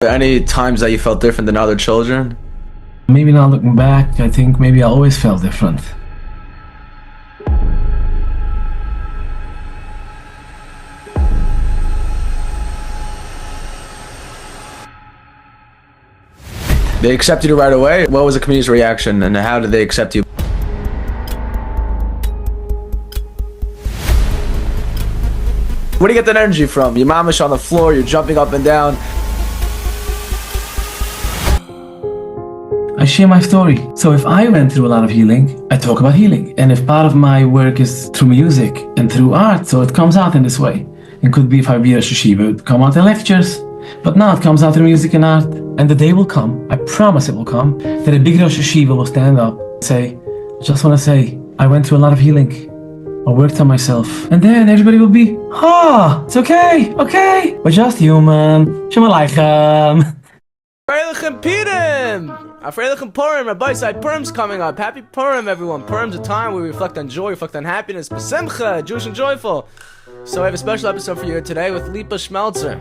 Any times that you felt different than other children? Maybe now looking back, I think maybe I always felt different. They accepted you right away? What was the community's reaction and how did they accept you? Where do you get that energy from? Your mamish on the floor, you're jumping up and down. I share my story. So if I went through a lot of healing, I talk about healing. And if part of my work is through music and through art, so it comes out in this way. It could be if I be a Yeshiva, it would come out in lectures. But now it comes out through music and art. And the day will come, I promise it will come, that a big Rosh Yeshiva will stand up and say, I just want to say, I went through a lot of healing. I worked on myself. And then everybody will be, it's okay, we're just human. Shalom Aleichem. Freilichen Purim! Freilichen Purim, Rabbi Side Purim's coming up. Happy Purim, everyone. Purim's a time where we reflect on joy, reflect on happiness, besimcha, Jewish and joyful. So I have a special episode for you today with Lipa Schmeltzer.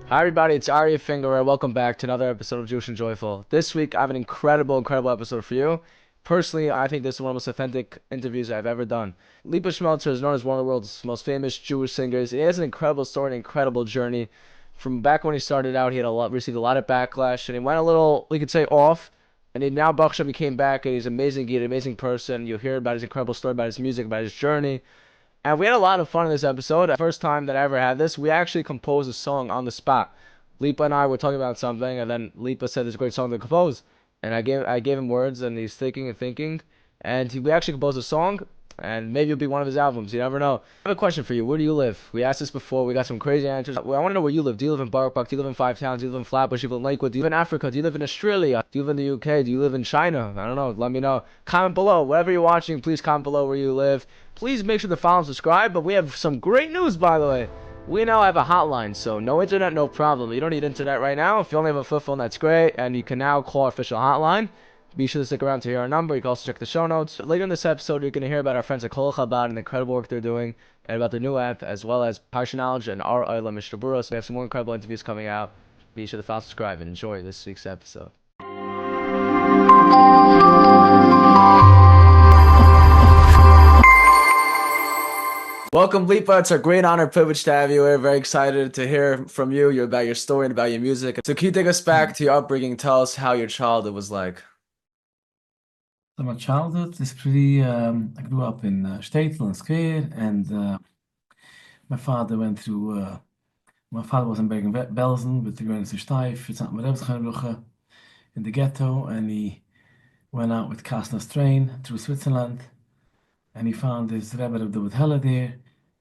Hi everybody, it's Aryeh Fingerer. Welcome back to another episode of Jewish and Joyful. This week I have an incredible episode for you. Personally, I think this is one of the most authentic interviews I've ever done. Lipa Schmeltzer is known as one of the world's most famous Jewish singers. He has an incredible story, an incredible journey. From back when he started out, he had received a lot of backlash, and he went a little, we could say, off. And now Baruch Hashem, he came back, and he's an amazing person. You'll hear about his incredible story, about his music, about his journey. And we had a lot of fun in this episode. The first time that I ever had this, we actually composed a song on the spot. Lipa and I were talking about something, and then Lipa said there's a great song to compose. And I gave him words, and he's thinking, and we actually composed a song, and maybe it'll be one of his albums. You never know. I have a question for you. Where do you live? We asked this before. We got some crazy answers. Well, I want to know where you live. Do you live in Borough Park? Do you live in Five Towns? Do you live in Flatbush? Do you live in Lakewood? Do you live in Africa? Do you live in Australia? Do you live in the UK? Do you live in China? I don't know. Let me know. Comment below. Wherever you're watching, please comment below where you live. Please make sure to follow and subscribe. But we have some great news, by the way. We now have a hotline, so no internet, no problem. You don't need internet right now. If you only have a flip phone, that's great. And you can now call our official hotline. Be sure to stick around to hear our number. You can also check the show notes. Later in this episode, you're going to hear about our friends at Colel Chabad and the incredible work they're doing, and about their new app, as well as Parsha Knowledge and our Oila Mishtabura. So we have some more incredible interviews coming out. Be sure to follow, subscribe, and enjoy this week's episode. Welcome, Lipa. It's a great honor, privilege to have you. We're very excited to hear from you about your story and about your music. So can you take us back to your upbringing? Tell us how your childhood was like. So my childhood is pretty, I grew up in Stetel and Square, and my father was in Bergen-Belsen with the Grenzer Steif, in the ghetto, and he went out with Kastner's train through Switzerland, and he found his Rebbe of the Helle there,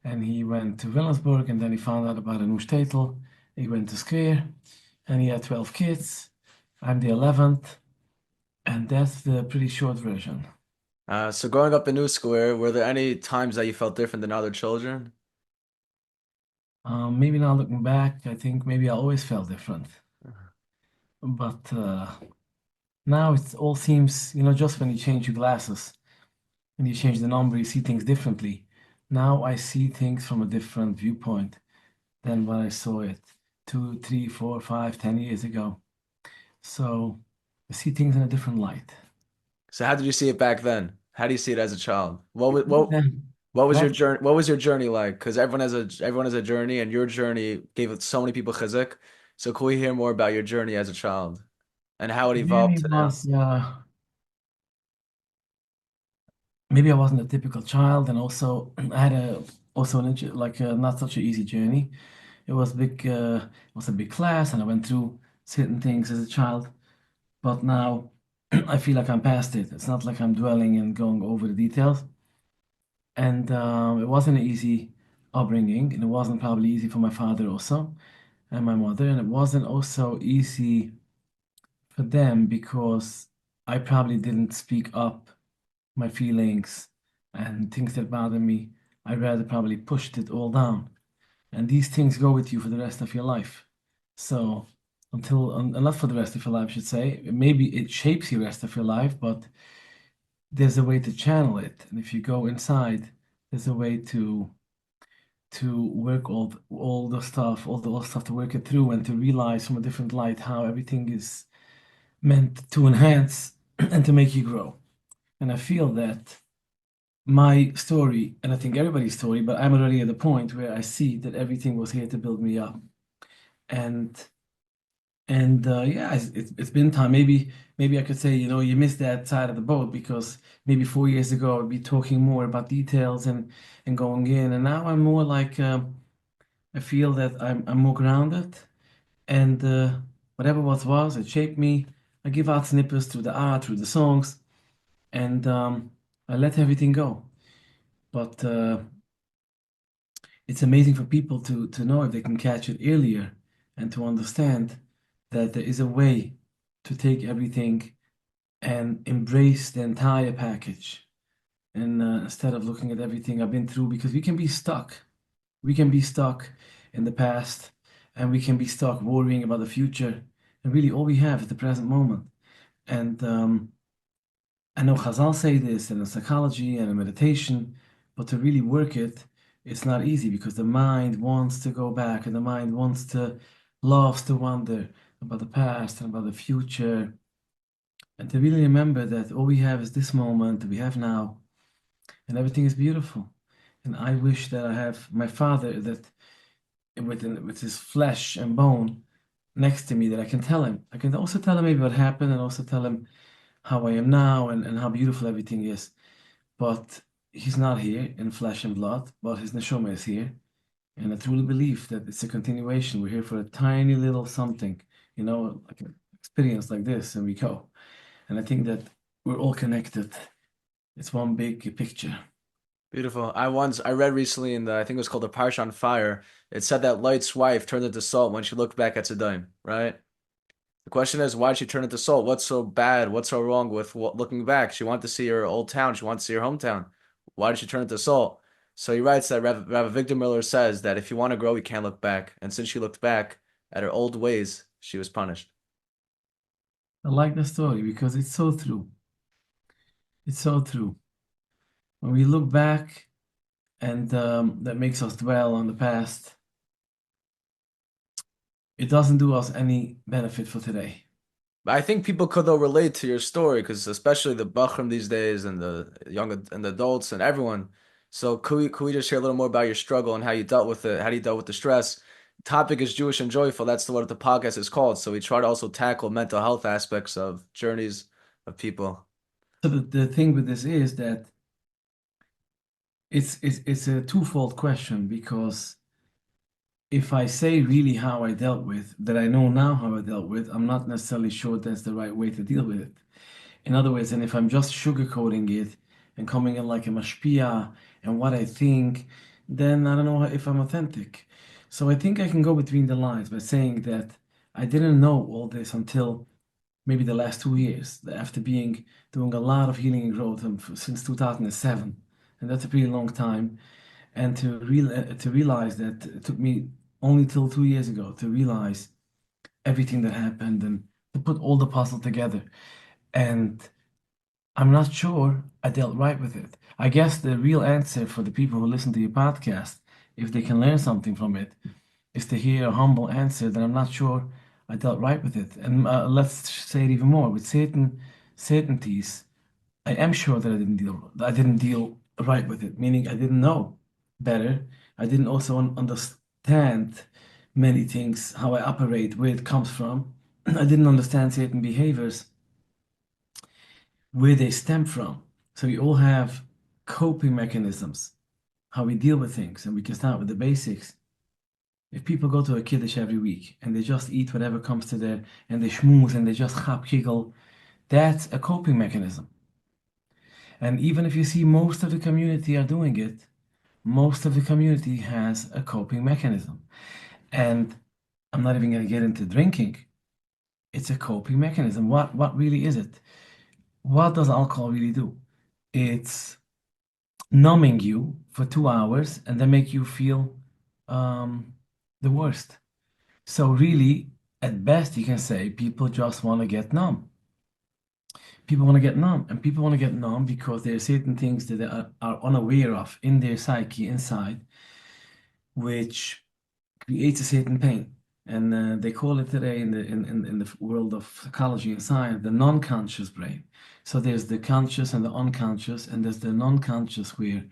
and he went to Wilhelmsburg, and then he found out about a new Stetel. He went to Square, and he had 12 kids. I'm the 11th. And that's the pretty short version. So growing up in New Square, were there any times that you felt different than other children? Maybe now looking back, I think maybe I always felt different. But now it all seems, just when you change your glasses and you change the number, you see things differently. Now I see things from a different viewpoint than when I saw it 2, 3, 4, 5, 10 years ago. So I see things in a different light. So how did you see it back then? How do you see it as a child? What was your journey? What was your journey like? Because everyone has a journey, and your journey gave so many people chizuk. So can we hear more about your journey as a child and how it evolved to now? Maybe I wasn't a typical child, and also I had not such an easy journey. It was a big class, and I went through certain things as a child. But now I feel like I'm past it. It's not like I'm dwelling and going over the details. And it wasn't an easy upbringing, and it wasn't probably easy for my father also, and my mother, and it wasn't also easy for them because I probably didn't speak up my feelings and things that bother me. I rather probably pushed it all down. And these things go with you for the rest of your life. So not for the rest of your life, I should say. Maybe it shapes you the rest of your life, but there's a way to channel it. And if you go inside, there's a way to to work all the stuff, all the stuff to work it through and to realize from a different light how everything is meant to enhance and to make you grow. And I feel that my story, and I think everybody's story, but I'm already at the point where I see that everything was here to build me up. And yeah, it's been time. Maybe I could say, you missed that side of the boat because maybe 4 years ago I'd be talking more about details and going in, and now I'm more like I feel that I'm more grounded, and whatever was, it shaped me. I give out snippets through the art, through the songs, and I let everything go. But it's amazing for people to know if they can catch it earlier and to understand that there is a way to take everything and embrace the entire package. And instead of looking at everything I've been through, because we can be stuck. We can be stuck in the past and we can be stuck worrying about the future. And really, all we have is the present moment. And I know Chazal say this in psychology and in meditation, but to really work it, it's not easy because the mind wants to go back and the mind loves to wonder about the past and about the future. And to really remember that all we have is this moment that we have now, and everything is beautiful. And I wish that I have my father that with his flesh and bone next to me that I can tell him. I can also tell him maybe what happened and also tell him how I am now and how beautiful everything is. But he's not here in flesh and blood, but his neshama is here. And I truly believe that it's a continuation. We're here for a tiny little something, like an experience like this, and we go. And I think that we're all connected. It's one big picture. Beautiful. I read recently in I think it was called the Parsha on Fire. It said that Light's wife turned into salt when she looked back at Sodom, right? The question is, why did she turn into salt? What's so bad? What's so wrong with looking back? She wanted to see her old town. She wanted to see her hometown. Why did she turn into salt? So he writes that Rabbi Victor Miller says that if you want to grow, you can't look back. And since she looked back at her old ways, she was punished. I like the story because it's so true. It's so true. When we look back and that makes us dwell on the past, it doesn't do us any benefit for today. But I think people could though relate to your story because especially the Bachram these days and the young and the adults and everyone. So could we just share a little more about your struggle and how you dealt with it? How you dealt with the stress? Topic is Jewish and joyful. That's what the podcast is called. So we try to also tackle mental health aspects of journeys of people. So the thing with this is that it's a twofold question because if I say really how I dealt with, that I know now how I dealt with, I'm not necessarily sure that's the right way to deal with it. In other words, and if I'm just sugarcoating it and coming in like a mashpia and what I think, then I don't know if I'm authentic. So I think I can go between the lines by saying that I didn't know all this until maybe the last 2 years, after doing a lot of healing and growth since 2007, and that's a pretty long time. And to realize that it took me only till 2 years ago to realize everything that happened and to put all the puzzle together. And I'm not sure I dealt right with it. I guess the real answer for the people who listen to your podcast, if they can learn something from it, is to hear a humble answer that I'm not sure I dealt right with it. And let's say it even more with certain certainties. I am sure that I didn't deal right with it, meaning I didn't know better. I didn't also understand many things, how I operate, where it comes from. I didn't understand certain behaviors, where they stem from. So we all have coping mechanisms, how we deal with things, and we can start with the basics. If people go to a kiddush every week and they just eat whatever comes to their and they schmooze and they just chap giggle, that's a coping mechanism. And even if you see most of the community are doing it, most of the community has a coping mechanism. And I'm not even going to get into drinking. It's a coping mechanism. What really is it? What does alcohol really do? It's numbing you for 2 hours and then make you feel um, the worst. So really, at best, you can say people just want to get numb. People want to get numb, and people want to get numb because there are certain things that they are unaware of in their psyche inside which creates a certain pain. And they call it today in the world of psychology and science the non-conscious brain. So there's the conscious and the unconscious, and there's the non-conscious where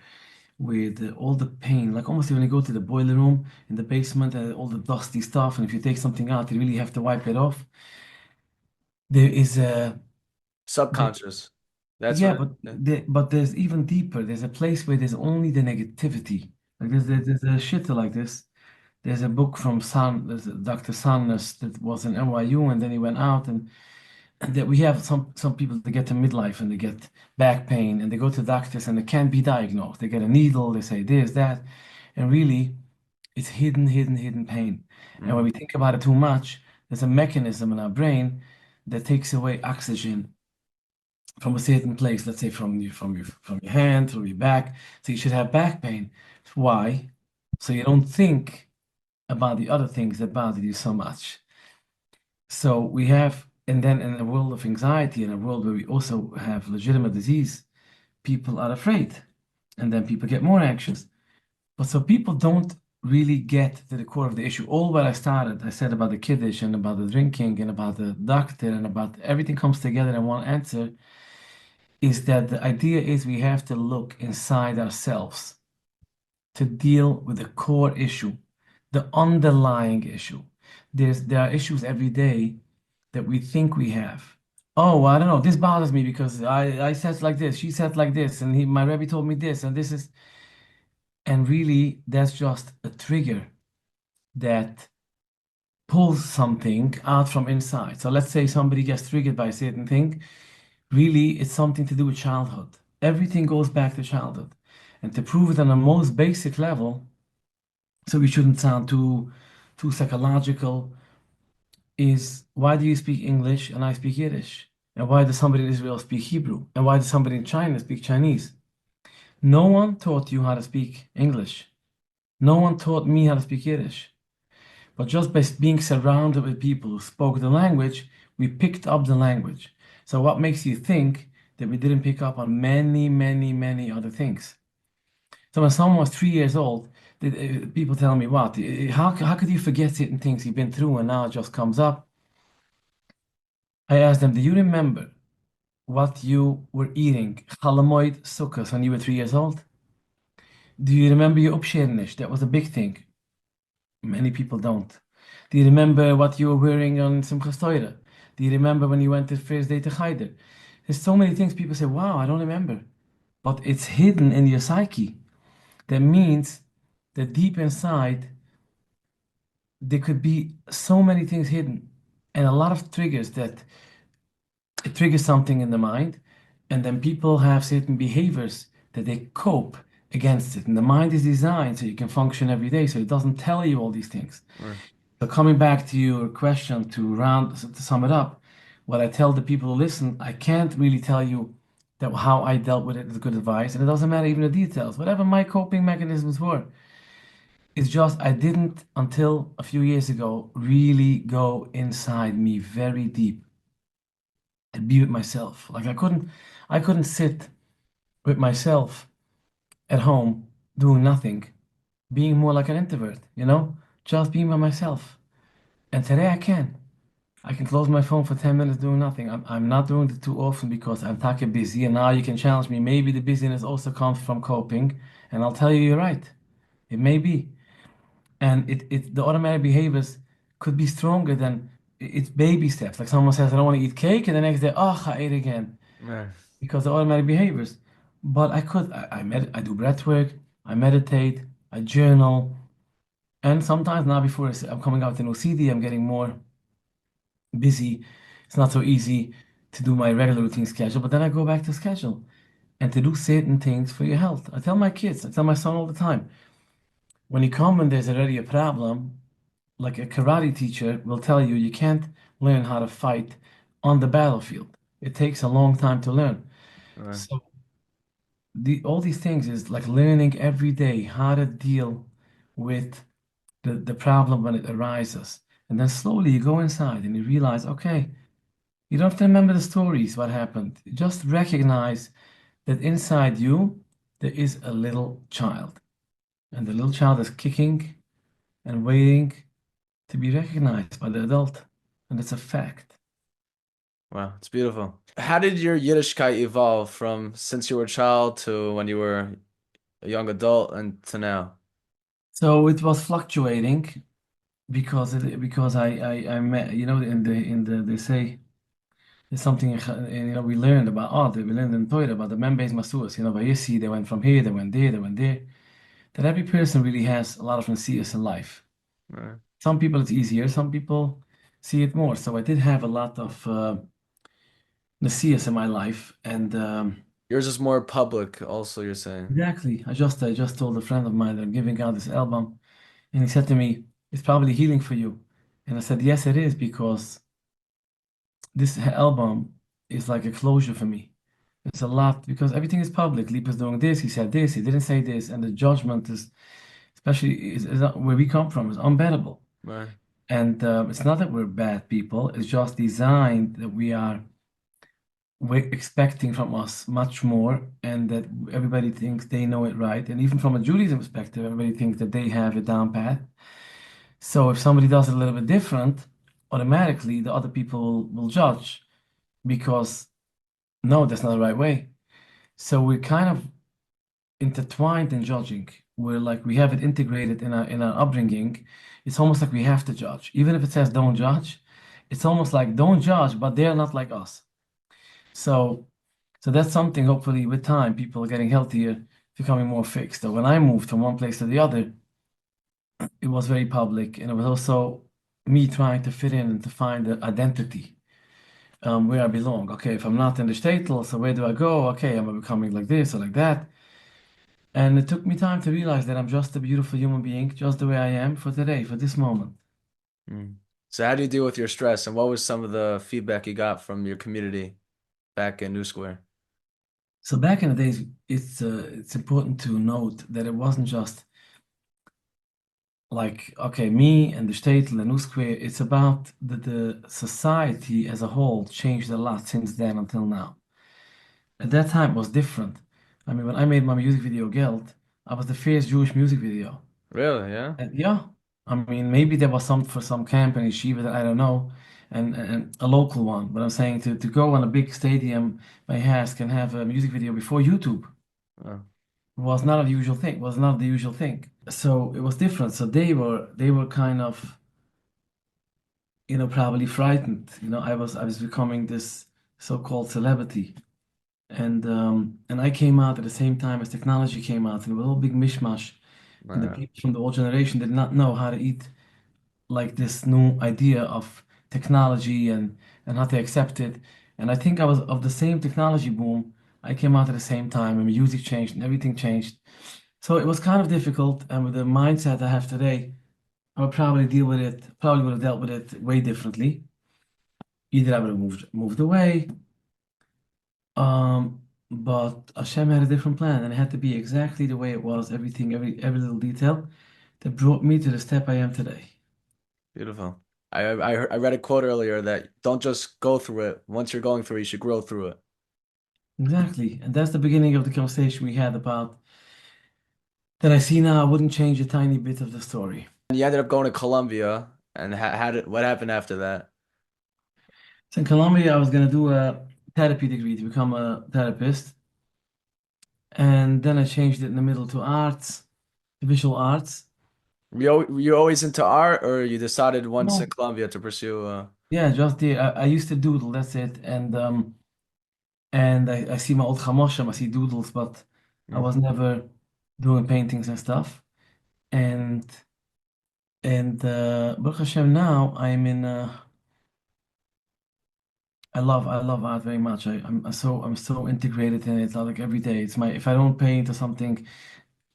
all the pain, like almost when you go to the boiler room in the basement and all the dusty stuff, and if you take something out, you really have to wipe it off. There is a the, Subconscious. That's yeah, what it. but Yeah. there's even deeper. There's a place where there's only the negativity. Like there's a shit like this. There's a book from there's a Dr. Sanders that was in NYU and then he went out and that we have some people that get to midlife and they get back pain and they go to doctors and it can't be diagnosed. They get a needle, they say this, that, and really it's hidden pain. And when we Mm. think about it too much, there's a mechanism in our brain that takes away oxygen from a certain place, let's say from your hand, from your back. So you should have back pain. Why? So you don't think about the other things that bother you so much. So we have, and then in a world of anxiety, in a world where we also have legitimate disease, people are afraid, and then people get more anxious. But so people don't really get to the core of the issue. All what I said about the kiddish and about the drinking and about the doctor and about everything comes together in one answer, is that the idea is we have to look inside ourselves to deal with the core issue, the underlying issue. There are issues every day that we think we have. Oh, I don't know. This bothers me because I said like this, she said like this, and my rabbi told me this, and this is, and really that's just a trigger that pulls something out from inside. So let's say somebody gets triggered by a certain thing. Really, it's something to do with childhood. Everything goes back to childhood. And to prove it on the most basic level, so we shouldn't sound too psychological, is why do you speak English and I speak Yiddish? And why does somebody in Israel speak Hebrew? And why does somebody in China speak Chinese? No one taught you how to speak English. No one taught me how to speak Yiddish. But just by being surrounded with people who spoke the language, we picked up the language. So what makes you think that we didn't pick up on many other things? So when someone was 3 years old, people tell me, what? How could you forget certain things you've been through and now it just comes up? I asked them, do you remember what you were eating, chalamoid sukkahs, when you were 3 years old? Do you remember your upshernish? That was a big thing. Many people don't. Do you remember what you were wearing on Simchas Torah? Do you remember when you went the first day to Cheder? There's so many things people say, wow, I don't remember. But it's hidden in your psyche. That means that deep inside, there could be so many things hidden and a lot of triggers that it triggers something in the mind. And then people have certain behaviors that they cope against it. And the mind is designed so you can function every day. So it doesn't tell you all these things. Right. So coming back to your question to sum it up, what I tell the people who listen, I can't really tell you that how I dealt with it is good advice, and it doesn't matter even the details. Whatever my coping mechanisms were, it's just I didn't until a few years ago really go inside me very deep and be with myself. Like I couldn't sit with myself at home doing nothing, being more like an introvert, just being by myself. And today I can. I can close my phone for 10 minutes doing nothing. I'm not doing it too often because I'm talking busy and now you can challenge me. Maybe the busyness also comes from coping. And I'll tell you, you're right. It may be. And the automatic behaviors could be stronger than it's baby steps. Like someone says, I don't want to eat cake, and the next day, oh, I ate again Right. because the automatic behaviors. But I do breath work, I meditate, I journal, and sometimes now before I'm coming out with a new CD, I'm getting more busy. It's not so easy to do my regular routine schedule, but then I go back to schedule and to do certain things for your health. I tell my kids, I tell my son all the time, when you come and there's already a problem, like a karate teacher will tell you, you can't learn how to fight on the battlefield. It takes a long time to learn. Right. So all these things is like learning every day how to deal with the problem when it arises. And then slowly you go inside and you realize, okay, you don't have to remember the stories, what happened. Just recognize that inside you, there is a little child. and the little child is kicking and waiting to be recognized by the adult, and it's a fact. Wow, it's beautiful. How did your Yiddishkeit evolve from since you were a child to when you were a young adult and to now? So it was fluctuating because I met, in the they say there's something we learned about we learned in Torah about the members Masuas, Vayisi, they went from here, they went there, they went there. That every person really has a lot of Nasias in life. Right. Some people it's easier, some people see it more. So I did have a lot of Nasias in my life, and Yours is more public, also, you're saying. exactly, I just told a friend of mine that I'm giving out this album, and he said to me, "It's probably healing for you," and I said, "Yes, it is because this album is like a closure for me." It's a lot because everything is public. Lipa's doing this, he said this, he didn't say this, and the judgment is, especially is where we come from, is unbearable. Right. And it's not that we're bad people, it's just designed that we're expecting from us much more, and that everybody thinks they know it right. And even from a Judaism perspective, everybody thinks that they have it down pat. So if somebody does it a little bit different, automatically the other people will judge because no, that's not the right way. So we're kind of intertwined in judging. We're like we have it integrated in our upbringing. It's almost like we have to judge, even if it says don't judge. It's almost like don't judge, but they're not like us. So, so that's something. Hopefully, with time, people are getting healthier, becoming more fixed. So when I moved from one place to the other, it was very public, and it was also me trying to fit in and to find the identity, where I belong. Okay, if I'm not in the shtetl, so where do I go? Okay, am I becoming like this or like that? And it took me time to realize that I'm just a beautiful human being, just the way I am for today, for this moment. Mm. So how do you deal with your stress, and what was some of the feedback you got from your community back in New Square? So back in the days, it's important to note that it wasn't just like okay, me and the state and the new square. It's about the society as a whole changed a lot since then until now. At that time, it was different. I mean, when I made my music video Geld, I was the first Jewish music video. Really? Yeah. And yeah, I mean, maybe there was some for some camp in Yeshiva that I don't know, and a local one. But I'm saying to go on a big stadium, my house can have a music video before YouTube Oh, was not a usual thing. Was not the usual thing. So it was different. So they were kind of probably frightened. I was becoming this so-called celebrity, and I came out at the same time as technology came out, and it was all big mishmash. And the right. people from the old generation did not know how to eat like this new idea of technology and how to accept it. And I think I was of the same technology boom. I came out at the same time, and music changed and everything changed. So it was kind of difficult, and with the mindset I have today, I would probably deal with it, probably would have dealt with it way differently. Either I would have moved away, but Hashem had a different plan, and it had to be exactly the way it was, everything, every little detail that brought me to the step I am today. Beautiful. I read a quote earlier that don't just go through it. Once you're going through it, you should grow through it. Exactly. And that's the beginning of the conversation we had about that I see now. I wouldn't change a tiny bit of the story. And you ended up going to Colombia, and what happened after that? So in Colombia, I was going to do a therapy degree to become a therapist. And then I changed it in the middle to arts, visual arts. You always into art, or you decided once in No. Colombia to pursue? Yeah, just the I used to doodle, that's it. And I see my old chamoshim, I see doodles, but I Mm, was never doing paintings and stuff. And Baruch Hashem, now I'm in I love art very much. I'm so integrated in it. Like every day, it's my if I don't paint or something,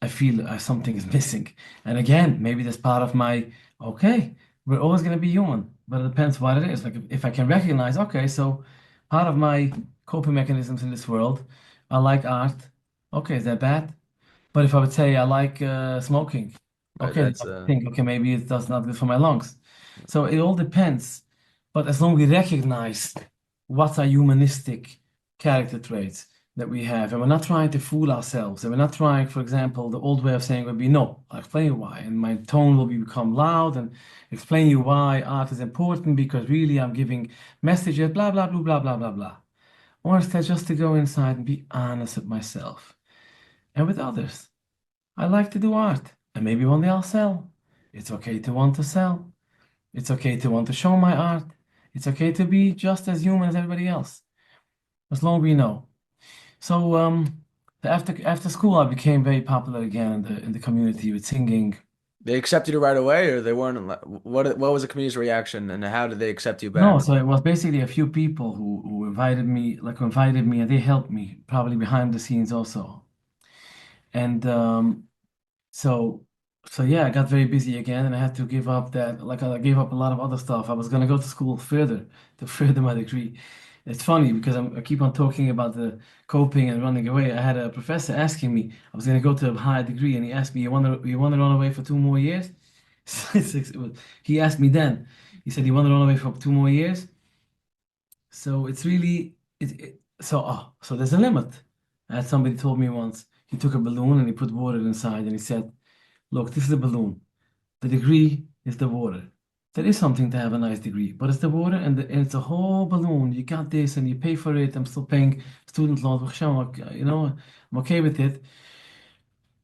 I feel something is missing. And again, maybe that's part of my okay. We're always going to be human, but it depends what it is. Like if I can recognize, okay, so part of my coping mechanisms in this world, I like art. Okay, is that bad? But if I would say I like smoking, right, okay, then that's I would think, okay, maybe it does not good for my lungs. So it all depends. But as long as we recognize what are humanistic character traits, that we have, and we're not trying to fool ourselves. And we're not trying, for example, the old way of saying would be, no, I'll explain you why. And my tone will become loud and explain you why art is important because really I'm giving messages, blah, blah, blah, blah, blah, blah, blah. Or instead just to go inside and be honest with myself and with others. I like to do art, and maybe one day I'll sell. It's okay to want to sell. It's okay to want to show my art. It's okay to be just as human as everybody else, as long as we know. So after school, I became very popular again in the community with singing. They accepted you right away, or they weren't? What was the community's reaction, and how did they accept you No, back? so it was basically a few people who invited me, and they helped me probably behind the scenes also. And so so yeah, I got very busy again, and I had to give up that. Like I gave up a lot of other stuff. I was gonna go to school further to further my degree. It's funny because I keep on talking about the coping and running away. I had a professor asking me, I was gonna go to a higher degree, and he asked me, "You want to run away for 2 more years?" So he asked me then. He said, "You want to run away for 2 more years?" So it's really so there's a limit. As somebody told me once, he took a balloon and he put water inside, and he said, "Look, this is a balloon. The degree is the water. There is something to have a nice degree, but it's the water and it's a whole balloon. You got this and you pay for it. I'm still paying student loans. I'm okay with it.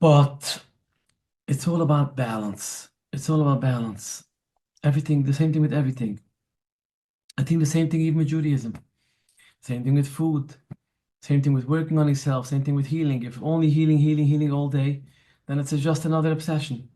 But it's all about balance. It's all about balance. Everything, the same thing with everything. I think the same thing even with Judaism. Same thing with food. Same thing with working on yourself. Same thing with healing. If only healing, healing, healing all day, then it's just another obsession.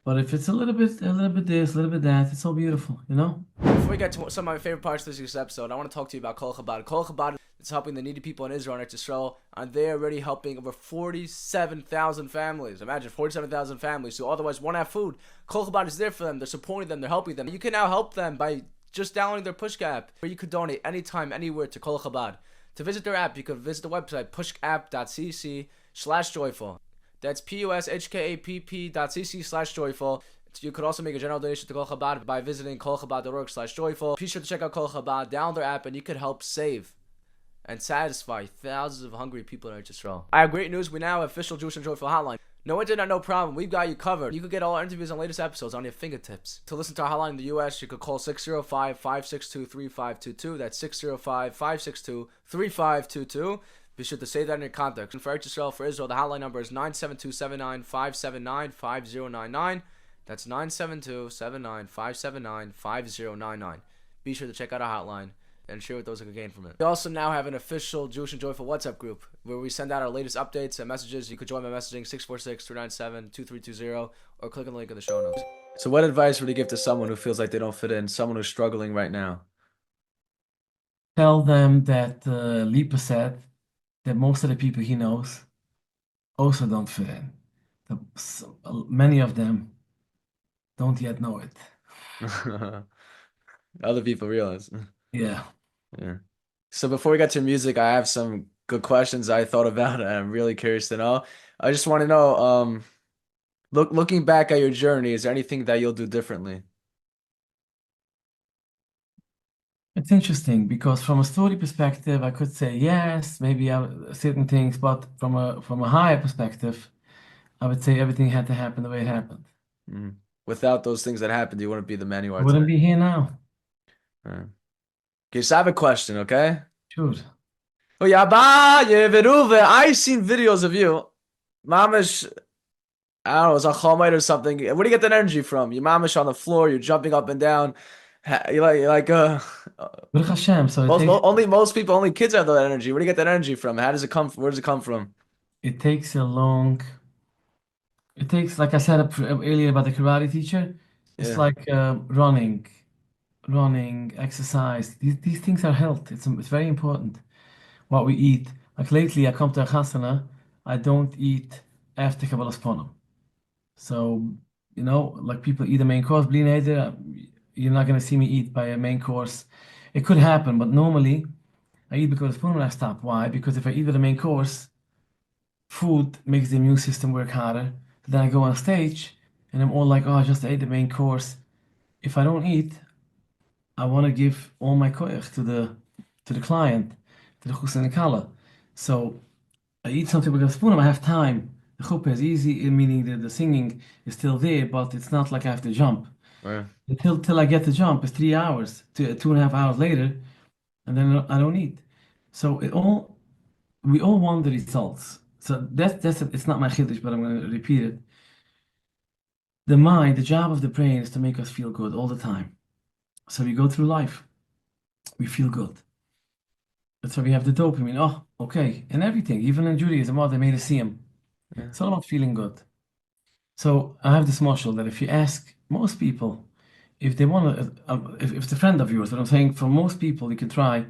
But if it's a little bit this, a little bit that, it's so beautiful, you know? Before we get to some of my favorite parts of this week's episode, I want to talk to you about Colel Chabad. Colel Chabad is helping the needy people in Israel and Israel, and they're already helping over 47,000 families. Imagine 47,000 families who otherwise won't have food. Colel Chabad is there for them. They're supporting them. They're helping them. You can now help them by just downloading their Pushka app, where you could donate anytime, anywhere to Colel Chabad. To visit their app, you could visit the website pushkapp.cc/joyful. That's pushkapp.cc/joyful. You could also make a general donation to Colel Chabad by visiting kolechabad.org/joyful. Be sure to check out Colel Chabad, download their app, and you could help save and satisfy thousands of hungry people in Eretz Yisrael. I have great news. We now have official Jewish and Joyful hotline. No internet, no problem. We've got you covered. You could get all our interviews and latest episodes on your fingertips. To listen to our hotline in the U.S., you could call 605-562-3522. That's 605-562-3522. Be sure to save that in your contacts. And for Eretz Yisrael, for Israel, the hotline number is 972-79-579-5099. That's 972-79-579-5099. Be sure to check out our hotline and share with those who can gain from it. We also now have an official Jewish and Joyful WhatsApp group where we send out our latest updates and messages. You could join by messaging 646-397-2320 or click on the link in the show notes. So what advice would you give to someone who feels like they don't fit in, someone who's struggling right now? Tell them that Lipa said that most of the people he knows also don't fit in. Many of them don't yet know it. Other people realize. Yeah. Yeah. So before we get to music, I have some good questions I thought about, and I'm really curious to know. I just want to know, looking back at your journey, is there anything that you'll do differently? It's interesting because from a story perspective, I could say yes, maybe certain things, but from a higher perspective, I would say everything had to happen the way it happened. Mm. Without those things that happened, you wouldn't be the man you I are wouldn't today. be here now. Okay, so I have a question, okay? Sure. Oh yeah, I seen videos of you. Mamish, I don't know, it's a chalmite or something. Where do you get that energy from? You're mamish on the floor, you're jumping up and down. Baruch Hashem. So Most people, only kids have that energy. Where do you get that energy from? How does it come? Where does it come from? it takes a long, it takes, like I said earlier about the karate teacher, it's Yeah. like running, exercise. These things are health. It's very important what we eat. Like lately, I come to a chasana, I don't eat after Kabbalas Panim. So, like people eat the main course, bli neder, you're not gonna see me eat by a main course. It could happen, but normally I eat because spoon when I stop. Why? Because if I eat with the main course, food makes the immune system work harder. Then I go on stage and I'm all like, oh, I just ate the main course. If I don't eat, I want to give all my koyach to the client, to the chus and the kala. So I eat something with a spoon and I have time. The chuppah is easy, meaning that the singing is still there, but it's not like I have to jump. Right. Till I get to jump, it's 3 hours, 2.5 hours later, and then I don't eat. So we all want the results. So it's not my chiddush, but I'm going to repeat it. The mind, the job of the brain is to make us feel good all the time. So we go through life, we feel good. That's why we have the dopamine. Oh, okay, and everything, even in Judaism, oh, they made a siyum. Yeah. It's all about feeling good. So I have this muscle that if you ask most people if they want to, if it's a friend of yours, but I'm saying for most people, you can try.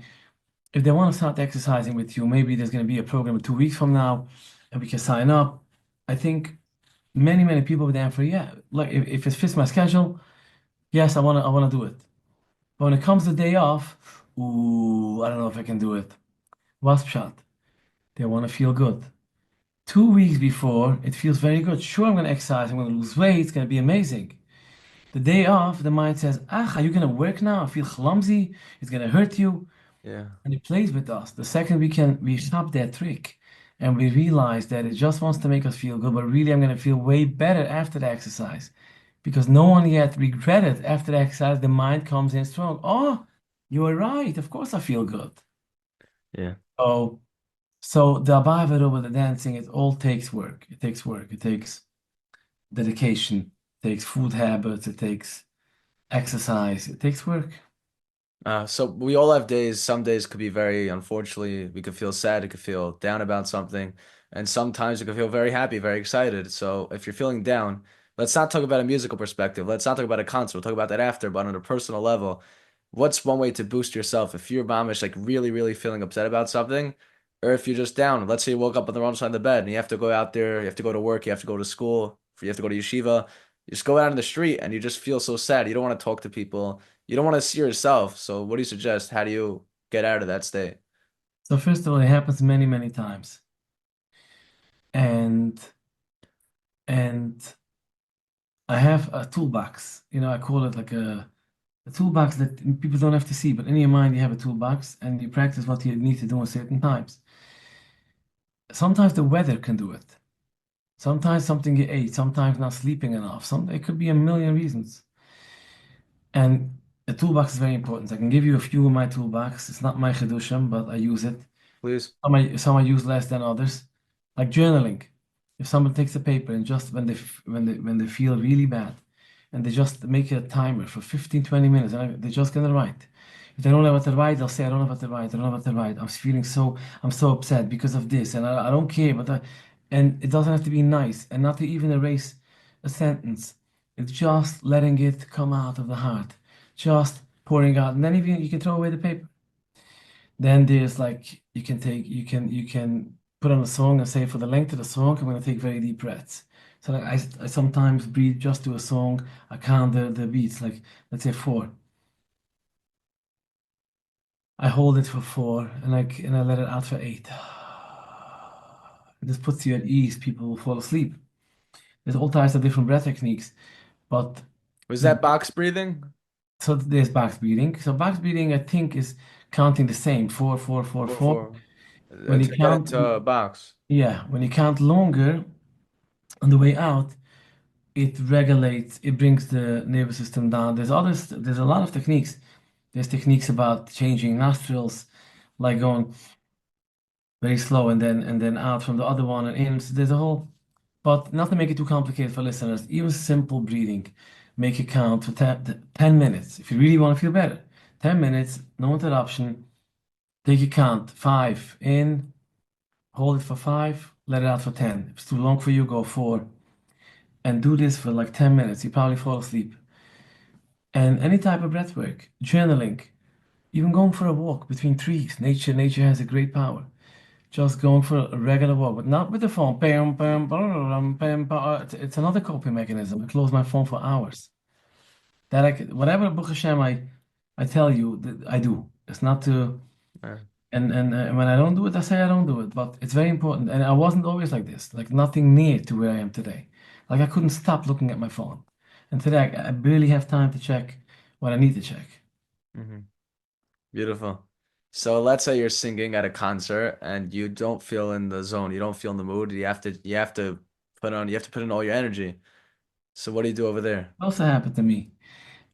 If they want to start exercising with you, maybe there's going to be a program 2 weeks from now, and we can sign up. I think many people would answer, yeah, like if it fits my schedule, yes, I want to do it. But when it comes the day off, ooh, I don't know if I can do it. Wasp shot. They want to feel good. 2 weeks before, it feels very good. Sure, I'm going to exercise. I'm going to lose weight. It's going to be amazing. The day off, the mind says, "Ah, are you going to work now? I feel clumsy. It's going to hurt you." Yeah. And it plays with us. The second we stop that trick and we realize that it just wants to make us feel good, but really I'm going to feel way better after the exercise because no one yet regretted after the exercise. The mind comes in strong. Oh, you were right. Of course I feel good. Yeah. Oh, so the above with the dancing, it all takes work. It takes work. It takes dedication. It takes food habits. It takes exercise. It takes work. So we all have days. Some days could be very, unfortunately, we could feel sad, we could feel down about something, and sometimes we could feel very happy, very excited. So if you're feeling down, let's not talk about a musical perspective. Let's not talk about a concert. We'll talk about that after, but on a personal level, what's one way to boost yourself if you're mamish like really, really feeling upset about something, or if you're just down. Let's say you woke up on the wrong side of the bed and you have to go out there, you have to go to work, you have to go to school, you have to go to yeshiva. You just go out in the street and you just feel so sad. You don't want to talk to people. You don't want to see yourself. So what do you suggest? How do you get out of that state? So first of all, it happens many times. And and I have a toolbox. I call it like a toolbox that people don't have to see, but in your mind you have a toolbox and you practice what you need to do in certain times. Sometimes the weather can do it. Sometimes something you ate, sometimes not sleeping enough. It could be a million reasons. And the toolbox is very important. I can give you a few of my toolbox. It's not my chedushim, but I use it. Please. Some I use less than others, like journaling. If someone takes a paper and just when they feel really bad, and they just make a timer for 15, 20 minutes, and they're just gonna write. If they don't know what to write, they'll say, "I don't know what to write. I don't know what to write. I'm so upset because of this, and I don't care." And it doesn't have to be nice, and not to even erase a sentence. It's just letting it come out of the heart, just pouring out, and then even you can throw away the paper. Then there's like you can put on a song and say for the length of the song, I'm gonna take very deep breaths. So like I sometimes breathe just to a song. I count the beats, like let's say four. I hold it for four and I let it out for eight. This puts you at ease. People will fall asleep. There's all types of different breath techniques, but Was the that box breathing? so there's box breathing. So box breathing, I think, is counting the same four, four, four, Four, four. four. When you To get count, into a box. yeah, when you count longer on the way out, it regulates, it brings the nervous system down. There's a lot of techniques. There's techniques about changing nostrils, like going very slow and then out from the other one and in. So there's a whole, but not to make it too complicated for listeners, even simple breathing, make it count for 10 minutes. If you really want to feel better, 10 minutes, no interruption, take a count, five in, hold it for five, let it out for 10. If it's too long for you, go four. And do this for like 10 minutes. You probably fall asleep. And any type of breath work, journaling, even going for a walk between trees. Nature has a great power. Just going for a regular walk, but not with the phone. Bam, bam, bam, bam, bam. It's another coping mechanism. I close my phone for hours. Whatever Baruch Hashem I tell you, that I do. It's not to, Yeah. and when I don't do it, I say I don't do it. But it's very important. And I wasn't always like this, like nothing near to where I am today. Like I couldn't stop looking at my phone. And today I barely have time to check what I need to check. Hmm. Beautiful. So let's say you're singing at a concert and you don't feel in the zone, you don't feel in the mood. You have to put in all your energy. So what do you do over there? Also happened to me.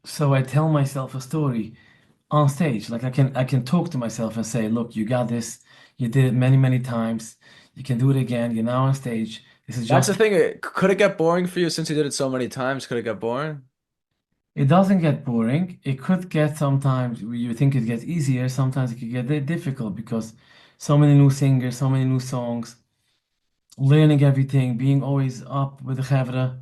So I tell myself a story on stage. Like I can talk to myself and say, look, you got this. You did it many, many times. You can do it again. You're now on stage. This is That's the just thing. Could it get boring for you since you did it so many times? Could it get boring? it doesn't get boring. It could get sometimes you think it gets easier. Sometimes it could get difficult because so many new singers, so many new songs, learning everything, being always up with the chavra.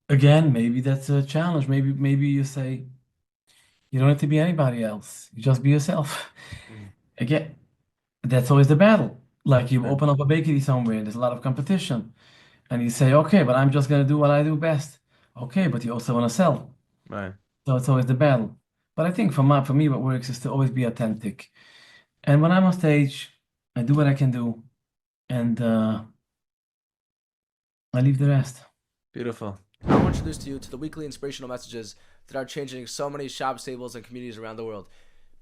Again, maybe that's a challenge. Maybe you say you don't need to be anybody else. You just be yourself. Mm. Again, that's always the battle. Like you Right. open up a bakery somewhere, and there's a lot of competition, and you say, okay, but I'm just gonna do what I do best. Okay, but you also want to sell. Right. So it's always the battle. But I think for me, what works is to always be authentic. And when I'm on stage, I do what I can do, and I leave the rest. Beautiful. I want to introduce to you to the weekly inspirational messages that are changing so many shop stables and communities around the world.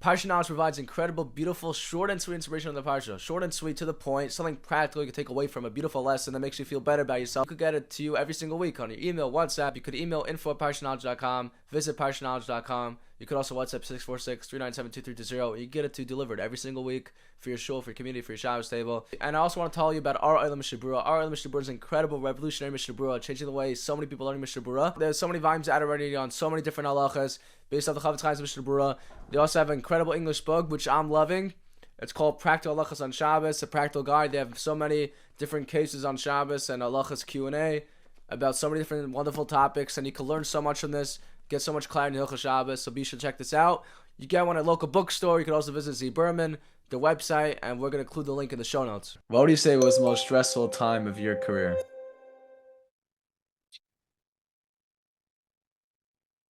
Parsha Knowledge provides incredible, beautiful, short and sweet inspiration on the Parsha. Short and sweet, to the point, something practical you can take away from a beautiful lesson that makes you feel better about yourself. You could get it to you every single week on your email, WhatsApp. You could email info@parshanknowledge.com, visit parshanknowledge.com. You could also WhatsApp 646-397-2320. You get it to delivered every single week for your shul, for your community, for your Shabbos table. And I also want to tell you about our Olam Mishnah Berurah. Our Olam Mishnah Berurah is an incredible, revolutionary Mishnah Berurah, changing the way so many people learn Mishnah Berurah. There's so many volumes out already on so many different halachas based off the Chafetz Chaim's Mishnah Berurah. They also have an incredible English book, which I'm loving. It's called Practical Halachas on Shabbos, a practical guide. They have so many different cases on Shabbos and halachas Q&A about so many different wonderful topics, and you can learn so much from this, get so much clarity in Hilchos Shabbos, so be sure to check this out. You get one at a local bookstore. You can also visit Z Berman, the website, and we're going to include the link in the show notes. What would you say was the most stressful time of your career?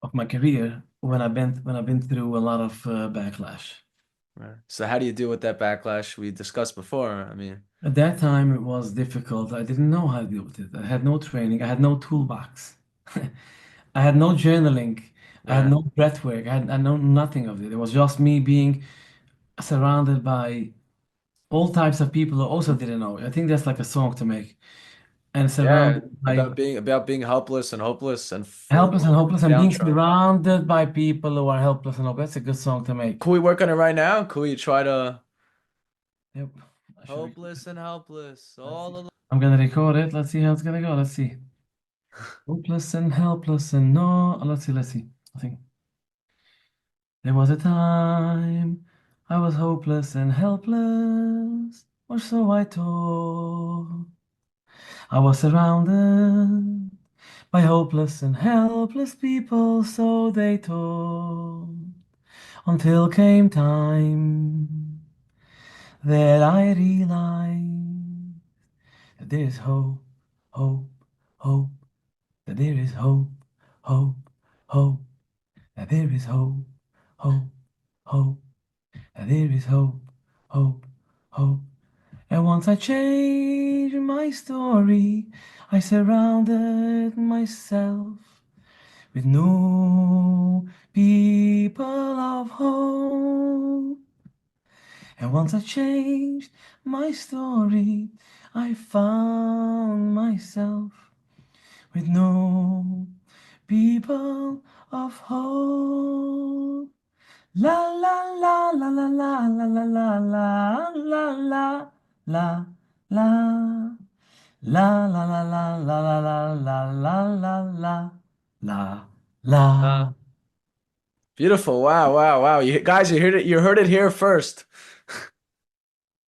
Of my career, when I've been through a lot of backlash. Right. So how do you deal with that backlash we discussed before? I mean, At that time, it was difficult. I didn't know how to deal with it. I had no training. I had no toolbox. I had no journaling. I had right. no breath work. I know nothing of it. It was just me being surrounded by all types of people who also didn't know. I think that's like a song to make. And Yeah, surrounded by about being helpless and hopeless and helpless and hopeless and being downtrodden. surrounded by people who are helpless and hopeless. That's a good song to make. Could we work on it right now? Could we try to Yep. I should record hopeless it. and helpless Let's all see. alone? I'm gonna record it. Let's see how it's gonna go. Let's see. Hopeless and helpless and no. Let's see. I think there was a time I was hopeless and helpless, or so I thought. I was surrounded by hopeless and helpless people, so they thought. Until came time that I realized that there is hope, hope, hope, that there is hope, hope, hope, that there is hope, hope, hope, that there is hope, hope, hope. And once I changed my story, I surrounded myself with new people of hope. And once I changed my story, I found myself with new people of hope. La la la la la la la la la la la la la la. La la la la la la la la la la la la Uh, la. Beautiful. Wow, wow, wow. You guys, you heard it here first.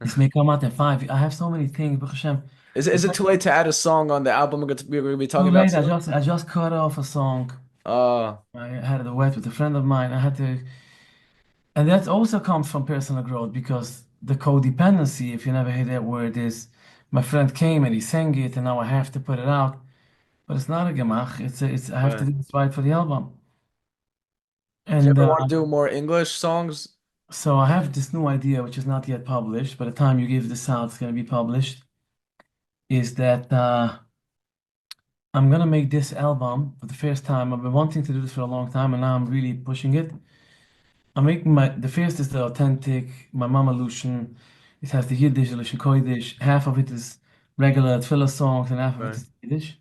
This may come out at 5. I have so many things, Baruch Hashem. Is It's it not too late to add a song on the album we're going to be too talking about late. I soon? just I just cut off a song. Uh, I had a duet with a friend of mine. I had to, and that also comes from personal growth because the codependency, if you never hear that word, is my friend came and he sang it, and now I have to put it out. But it's not a gemach. It's I have to right. do this right for the album. Do you And ever want to do more English songs? so I have this new idea, which is not yet published. By the time you give this out, it's going to be published. Is that I'm gonna make this album for the first time. I've been wanting to do this for a long time, and now I'm really pushing it. I'm making the first is the authentic, my mama Lucian. It has the Yiddish, the Lucian Kodesh. Half of it is regular tefillah songs, and half of it Right. is Yiddish.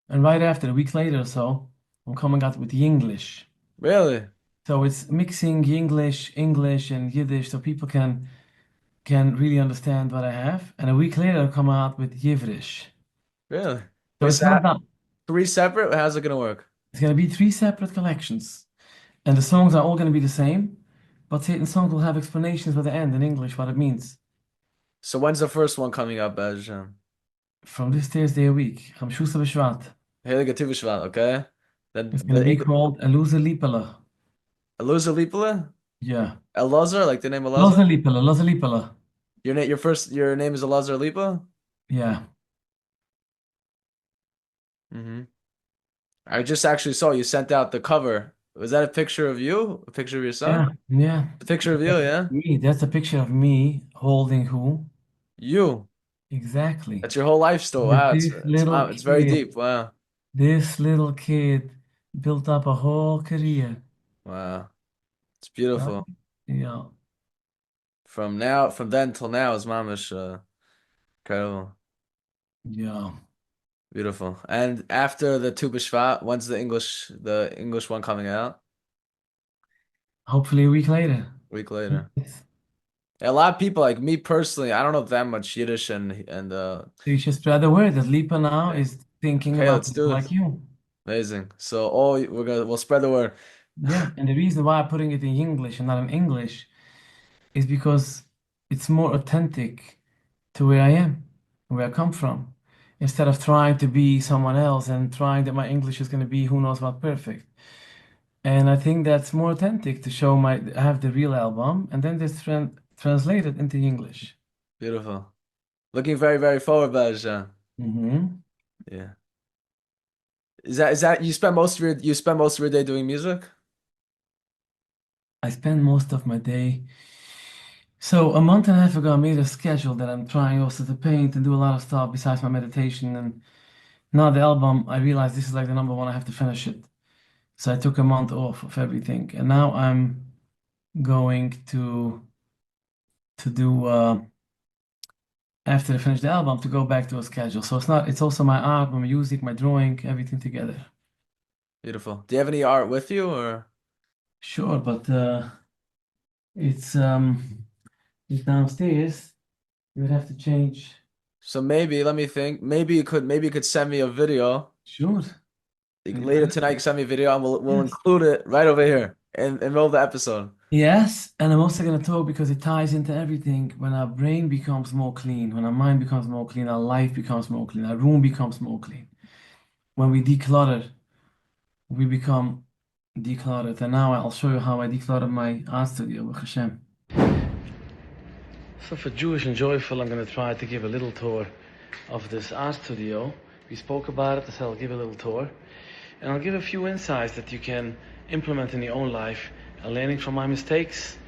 And right after, a week later or so, I'm coming out with the English. Really? So it's mixing English, and Yiddish, so people can really understand what I have. And a week later, I'll come out with Yiddish. Really? So Wait, it's so not that. three separate? How's it gonna work? It's going to be three separate collections, and the songs are all going to be the same, but certain songs will have explanations by the end in English what it means. So when's the first one coming up, Bez? From this Thursday a week, Hamshusa B'Shvat. Heilige Tu B'Shvat, okay? It's Then going to the be English called Eluza Lipala. Eluzar Lipala? Yeah. Elazar, like the name Elazar? Loza Lipala, Loza Lipala. Your name is Elazar Lipa? Yeah. Mm-hmm. I just actually saw you sent out the cover. Was that a picture of you? A picture of your son? Yeah. Yeah. A picture of you, yeah? Me. That's a picture of me holding who? You. Exactly. That's your whole life story. With Wow, this little it's very kid. deep. Wow. This little kid built up a whole career. Wow. It's Huh? beautiful. Yeah. From then till now is mamish incredible. Yeah. Beautiful. And after the Tu B'Shvat, when's the English one coming out? Hopefully a week later. A week later. A lot of people, like me personally, I don't know that much Yiddish and So you should spread the word that Lipa now yeah. is thinking Okay, about let's people do it. like you. Amazing. So we'll spread the word. Yeah, and the reason why I'm putting it in English and not in English is because it's more authentic to where I am, where I come from, instead of trying to be someone else and trying that my English is going to be who knows what perfect. And I think that's more authentic to show I have the real album and then just translate it into English. Beautiful. Looking very, very forward, Bajan. Hmm. Yeah. Is that you spend most of your day doing music? I spend most of my day. So a month and a half ago, I made a schedule that I'm trying also to paint and do a lot of stuff besides my meditation. And now the album, I realized this is like the number one. I have to finish it. So I took a month off of everything, and now I'm going to do after I finish the album to go back to a schedule. So it's not. It's also my art, my music, my drawing, everything together. Beautiful. Do you have any art with you or Sure, but it's um it's downstairs. You would have to change. so maybe let me think. Maybe you could send me a video. Sure. Like, later tonight, you Exactly. can send me a video and we'll Yes. include it right over here in the middle of the episode. Yes, and I'm also going to talk because it ties into everything. When our brain becomes more clean, when our mind becomes more clean, our life becomes more clean, our room becomes more clean. When we declutter, we become decluttered. And now I'll show you how I decluttered my art studio with Hashem. So for Jewish and Joyful, I'm going to try to give a little tour of this art studio. We spoke about it, so I'll give a little tour. And I'll give a few insights that you can implement in your own life, and learning from my mistakes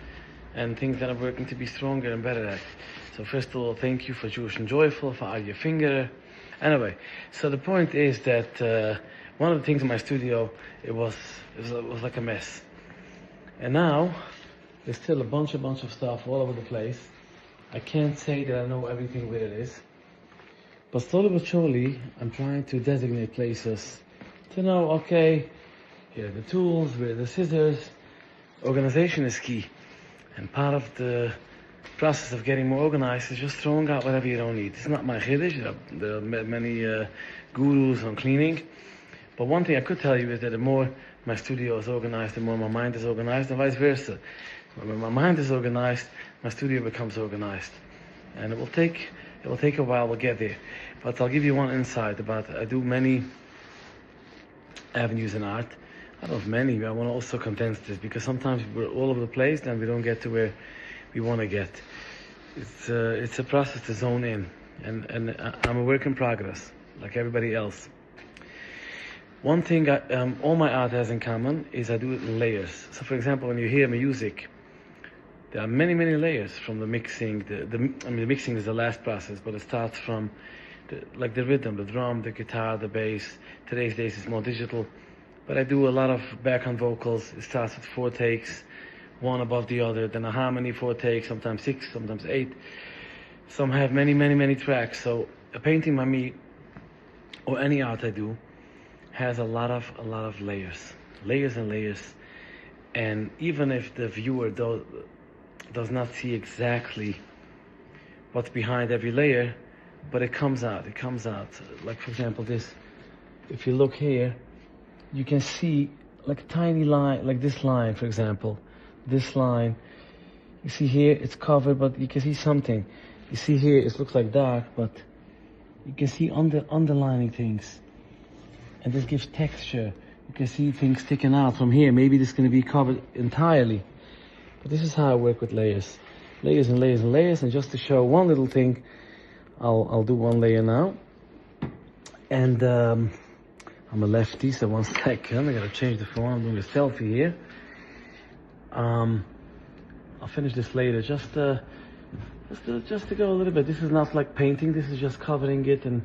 and things that I'm working to be stronger and better at. So first of all, thank you for Jewish and Joyful, for all your finger. Anyway, so the point is that one of the things in my studio, it was like a mess. And now, there's still a bunch of stuff all over the place. I can't say that I know everything where it is. But slowly but surely, I'm trying to designate places to know, okay, here are the tools, where are the scissors. Organization is key. And part of the process of getting more organized is just throwing out whatever you don't need. It's not my chiddush. There are many gurus on cleaning. But one thing I could tell you is that the more my studio is organized, the more my mind is organized, and vice versa. When my mind is organized, my studio becomes organized. And it will take a while to get there. But I'll give you one insight about I do many avenues in art. I don't have many, but I want to also condense this because sometimes we're all over the place and we don't get to where we want to get. It's a process to zone in, and I'm a work in progress, like everybody else. One thing all my art has in common is I do it in layers. So for example, when you hear music, there are many layers from the mixing. The mixing is the last process, but it starts from the rhythm, the drum, the guitar, the bass. Today's days is more digital. But I do a lot of background vocals. It starts with 4 takes, one above the other, then a harmony, four takes, sometimes six, sometimes eight. Some have many, many, many tracks. So a painting by me, or any art I do, has a lot of layers and layers. And even if the viewer does not see exactly what's behind every layer, but it comes out. It comes out. Like for example, this. If you look here, you can see like a tiny line, like this line, for example. This line. You see here, it's covered, but you can see something. You see here, it looks like dark, but you can see underlining things. And this gives texture. You can see things sticking out from here. Maybe this is going to be covered entirely. But this is how I work with layers. Layers and layers and layers. And just to show one little thing, I'll do one layer now. And I'm a lefty, so 1 second. I gotta change the phone. I'm doing a selfie here. I'll finish this later. Just to go a little bit. This is not like painting. This is just covering it in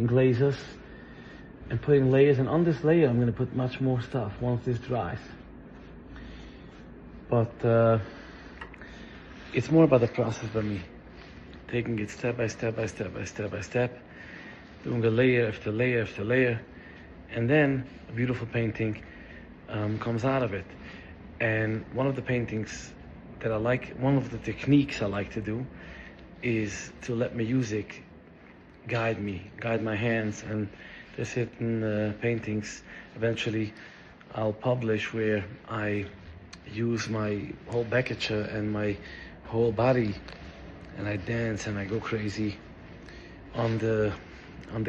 glazes and putting layers. And on this layer, I'm gonna put much more stuff once this dries. But it's more about the process for me. Taking it step by step by step by step by step, doing a layer after layer after layer, and then a beautiful painting comes out of it. And one of the paintings that I like, one of the techniques I like to do, is to let music guide me, guide my hands. And there's certain paintings eventually I'll publish where I use my whole backature and my whole body, and I dance and I go crazy on the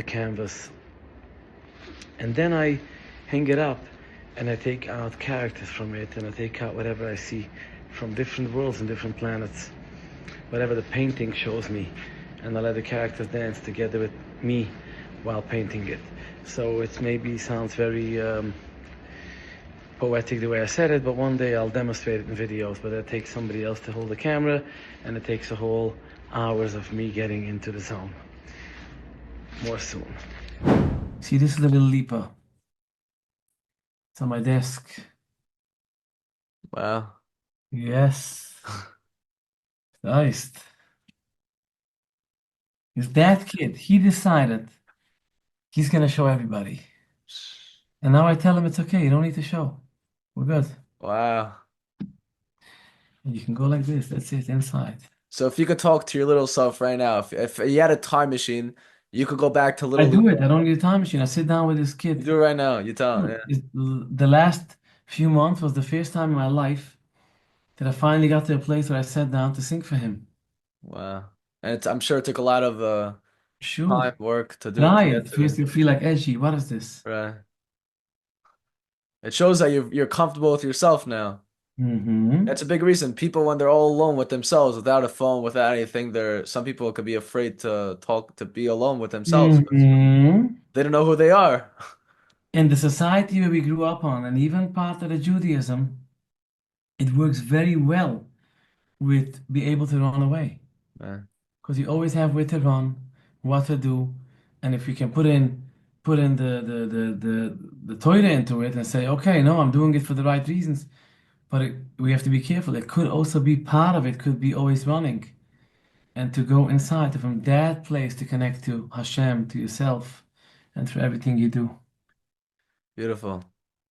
canvas. And then I hang it up and I take out characters from it, and I take out whatever I see from different worlds and different planets, whatever the painting shows me, and I let the characters dance together with me while painting it. So it maybe sounds very poetic the way I said it, but one day I'll demonstrate it in videos. But it takes somebody else to hold the camera, and it takes a whole hours of me getting into the zone. More soon. See, this is the little Lipa. It's on my desk. Wow. Yes. Nice. It's that kid. He decided he's gonna show everybody. And now I tell him it's okay, you don't need to show. We're good. Wow. And you can go like this. That's it, inside. So if you could talk to your little self right now, if you had a time machine, you could go back to I little do Lipa. it. I don't need a time machine. I sit down with this You kid. do it right now. You tell him, yeah. The last few months was the first time in my life that I finally got to a place where I sat down to sing for him. Wow. And I'm sure it took a lot of Sure. time, work to do Try to get it. to First it. you feel like edgy. What is this? Right. It shows that you're comfortable with yourself now. Mm-hmm. That's a big reason. People, when they're all alone with themselves, without a phone, without anything, some people could be afraid to talk, to be alone with themselves because Mm-hmm. they don't know who they are. In the society where we grew up on, and even part of the Judaism, it works very well with be able to run away. Yeah. Because you always have where to run, what to do, and if you can put in the Torah into it and say, okay, no, I'm doing it for the right reasons, but we have to be careful. It could also be part of it, could be always running, and to go inside from that place to connect to Hashem, to yourself, and through everything you do. Beautiful.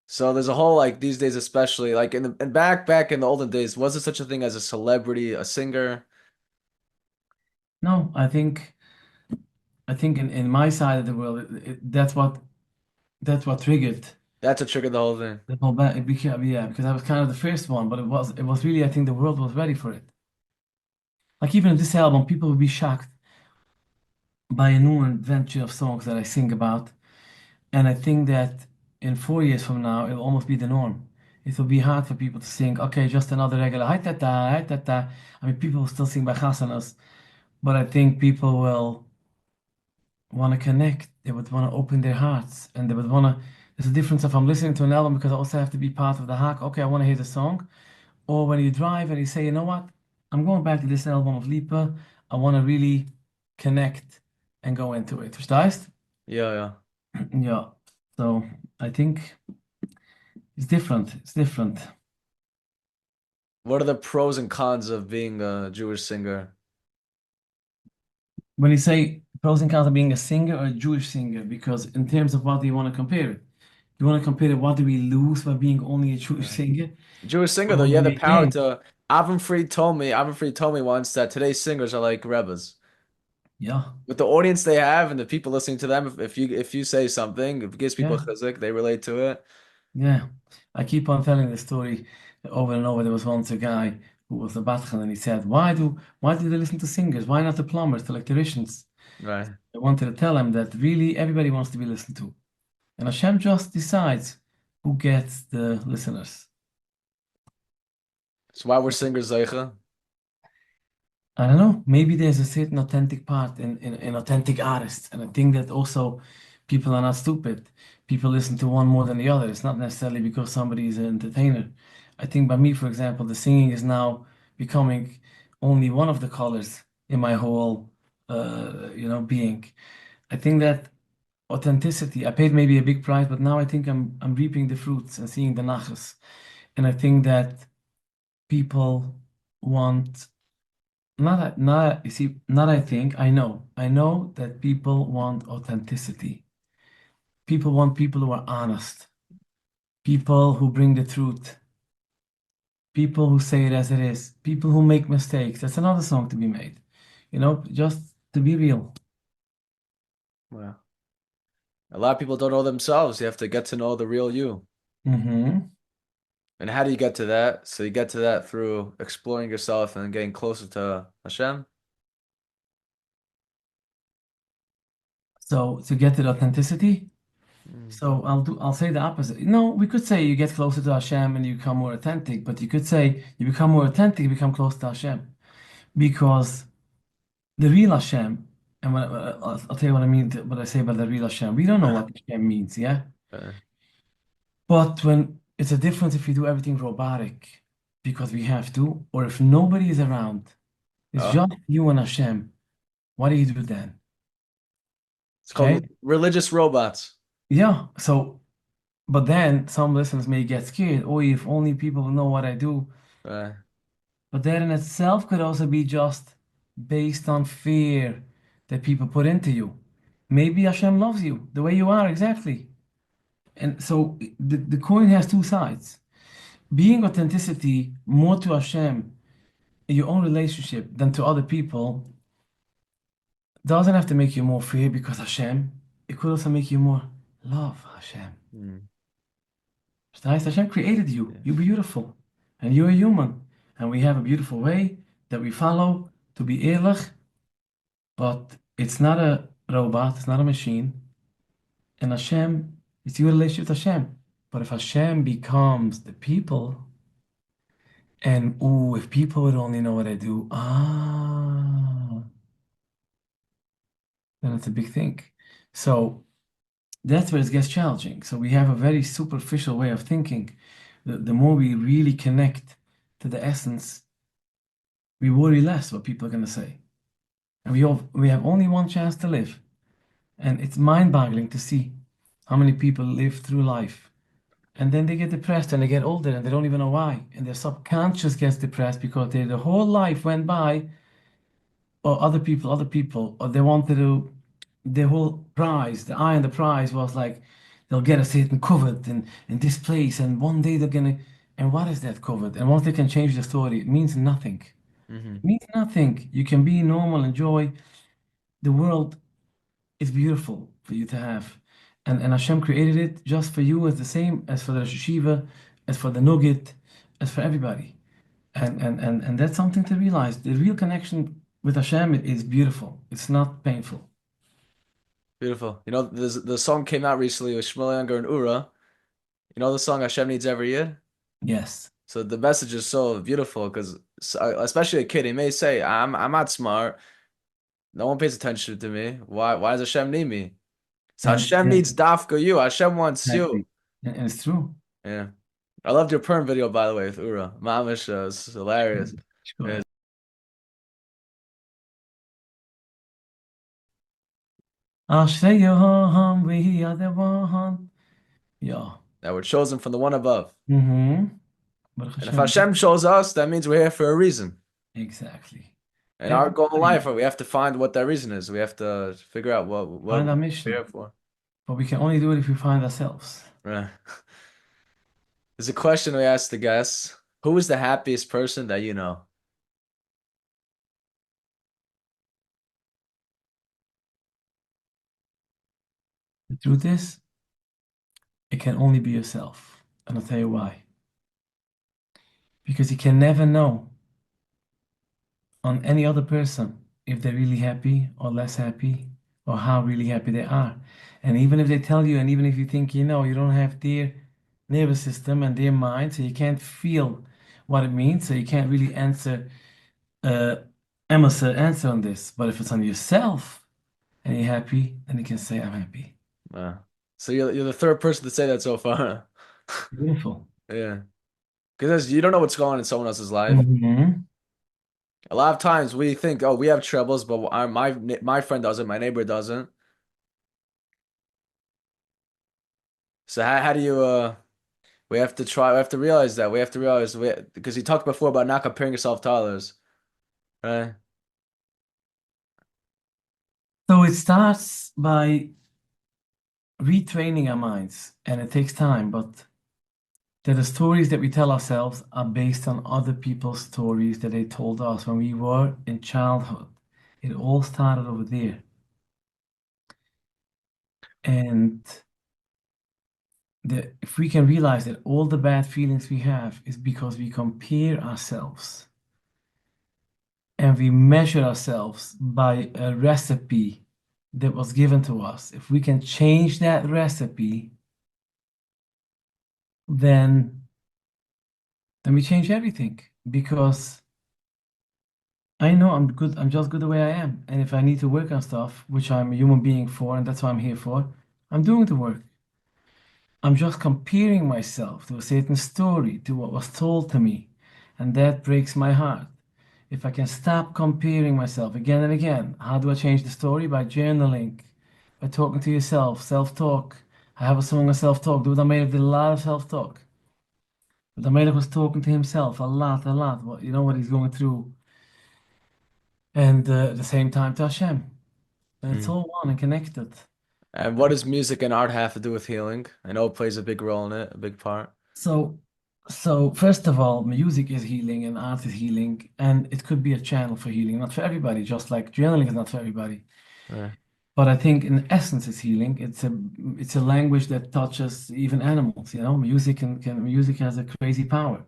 So there's a whole like these days, especially like and back in the olden days, was there such a thing as a celebrity, a singer? No, I think in my side of the world, that's what triggered That's what triggered the whole thing. the whole back. It became, yeah, because I was kind of the first one, but it was really, I think the world was ready for it. Like even in this album, people will be shocked by a new adventure of songs that I sing about, and I think that in 4 years from now, it'll almost be the norm. It will be hard for people to sing, okay, just another regular hi ta ta, hi ta ta. I mean, people will still sing by chasanas, but I think people will want to connect. They would want to open their hearts, and they would want to. There's a difference if I'm listening to an album because I also have to be part of the hack. Okay, I want to hear the song. Or when you drive and you say, you know what, I'm going back to this album of Lipa. I want to really connect and go into it. Verstehst? Yeah, yeah. Yeah. So I think it's different. It's different. What are the pros and cons of being a Jewish singer? When you say pros and cons of being a singer or a Jewish singer, because in terms of what do you want to compare it? You want to compare it, what do we lose by being only a Jewish Right. singer? Jewish singer Or though, what you do have the we power gain? to. Avram Fried told me once that today's singers are like rebbes. Yeah, With the audience they have and the people listening to them, if you say something, if it gives people yeah, chizuk, they relate to it. yeah. I keep on telling the story over and over. There was once a guy who was a Batchan and he said, why do they listen to singers? Why not the plumbers, the electricians? Right. I wanted to tell him that really everybody wants to be listened to. And Hashem just decides who gets the listeners. So why were singers zeicha? I don't know, maybe there's a certain authentic part in authentic artists. And I think that also people are not stupid. People listen to one more than the other. It's not necessarily because somebody is an entertainer. I think by me, for example, the singing is now becoming only one of the colors in my whole, being. I think that authenticity, I paid maybe a big price, but now I think I'm reaping the fruits and seeing the nachas. And I think that people want you see, not I think, I know that people want authenticity. People want people who are honest, people who bring the truth, people who say it as it is, people who make mistakes. That's another song to be made. Just to be real. Well, a lot of people don't know themselves. You have to get to know the real you. Hmm. And how do you get to that? So you get to that through exploring yourself and getting closer to Hashem. So to get to the authenticity, Mm. so I'll say the opposite. No, we could say you get closer to Hashem and you become more authentic, but you could say you become more authentic, you become close to Hashem. Because the real Hashem, and I'll tell you what I mean, what I say about the real Hashem. We don't know what Hashem means, yeah? Uh, But when it's a difference if we do everything robotic because we have to, or if nobody is around, it's oh, just you and Hashem. What do you do then? it's Okay? called religious robots. Yeah. So, but then some listeners may get scared. Oh, if only people know what I do. Uh, But that in itself could also be just based on fear that people put into you. Maybe Hashem loves you the way you are, exactly. And so the coin has two sides. Being authenticity more to Hashem in your own relationship than to other people doesn't have to make you more fear because Hashem. It could also make you more love Hashem. mm, Nice. Hashem created you. yeah. You're beautiful. And you're a human. And we have a beautiful way that we follow to be ehrlich, but it's not a robot, it's not a machine. And Hashem, it's your relationship with Hashem. But if Hashem becomes the people, and ooh, if people would only know what I do, then it's a big thing. So that's where it gets challenging. So we have a very superficial way of thinking. The more we really connect to the essence, we worry less what people are going to say. And we have only one chance to live. And it's mind-boggling to see how many people live through life. And then they get depressed and they get older and they don't even know why. And their subconscious gets depressed because their whole life went by, or other people, or they wanted to, their whole prize, the eye on the prize was like, they'll get a certain covered in this place, and one day they're gonna, and what is that covered? And once they can change the story, it means nothing. Hmm. It means nothing. You can be normal, enjoy. The world is beautiful for you to have. And Hashem created it just for you as the same as for the Rosh Hashiva, as for the Nugget, as for everybody. And that's something to realize. The real connection with Hashem is beautiful. It's not painful. Beautiful. You know, the song came out recently with Shmuel and Ura. You know the song Hashem Needs Every Year? Yes. So the message is so beautiful because, especially a kid, he may say, I'm not smart. No one pays attention to me. Why does Hashem need me? So And Hashem yeah, needs Dafka you. Hashem wants you. exactly. And it's true. Yeah. I loved your perm video, by the way, with Ura. Mamish is hilarious. Yeah. Sure. Ashreyoham we are the one. Yeah. That were chosen from the one above. Mm-hmm. Baruch And if Hashem. Hashem shows us, that means we're here for a reason. Exactly. And our goal in life, Everybody we have to find what that reason is. We have to figure out what find we're our here mission, for. but we can only do it if we find ourselves. Right. There's a question we asked the guests. Who is the happiest person that you know? The truth is, it can only be yourself. And I'll tell you why. Because you can never know on any other person if they're really happy or less happy or how really happy they are. And even if they tell you, and even if you think you know, you don't have their nervous system and their mind, so you can't feel what it means, so you can't really uh, answer on this. But if it's on yourself and you're happy, then you can say, I'm happy. Uh, so you're the third person to say that so far. Beautiful. Yeah. Because you don't know what's going on in someone else's life. Hmm. A lot of times we think, oh, we have troubles, but my friend doesn't, my neighbor doesn't. So how do you we have to realize that. We have to realize because you talked before about not comparing yourself to others, right? So it starts by retraining our minds, and it takes time, but that the stories that we tell ourselves are based on other people's stories that they told us when we were in childhood. It all started over there. And if we can realize that all the bad feelings we have is because we compare ourselves and we measure ourselves by a recipe that was given to us. If we can change that recipe, then we change everything because I know I'm good, I'm just good the way I am. And if I need to work on stuff, which I'm a human being for, and that's what I'm here for, I'm doing the work. I'm just comparing myself to a certain story, to what was told to me, and that breaks my heart. If I can stop comparing myself again and again, how do I change the story? By journaling, by talking to yourself, self-talk. I have a song of self-talk. Dude, I made a lot of self-talk. But the was talking to himself a lot. What you know what he's going through, and at the same time to Hashem. And it's Mm. all one and connected. And what does music and art have to do with healing? I know it plays a big role in it, a big part. So, so first of all, music is healing and art is healing, and it could be a channel for healing, not for everybody, just like journaling is not for everybody. Right. But I think in essence it's healing. It's a language that touches even animals, you know. Music has a crazy power.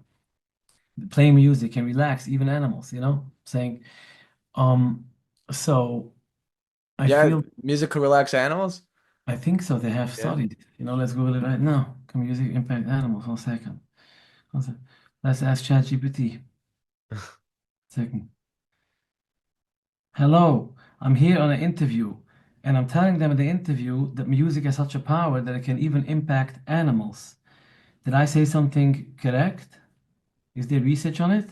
Playing music can relax even animals, you know. Saying, um, so I Yeah, feel music could relax animals. I think so. They have Yeah. studied. You know, let's Google it right now. Can music impact animals? 1 second. 1 second. Let's ask ChatGPT. Second. Hello, I'm here on an interview, and I'm telling them in the interview that music has such a power that it can even impact animals. Did I say something correct? Is there research on it?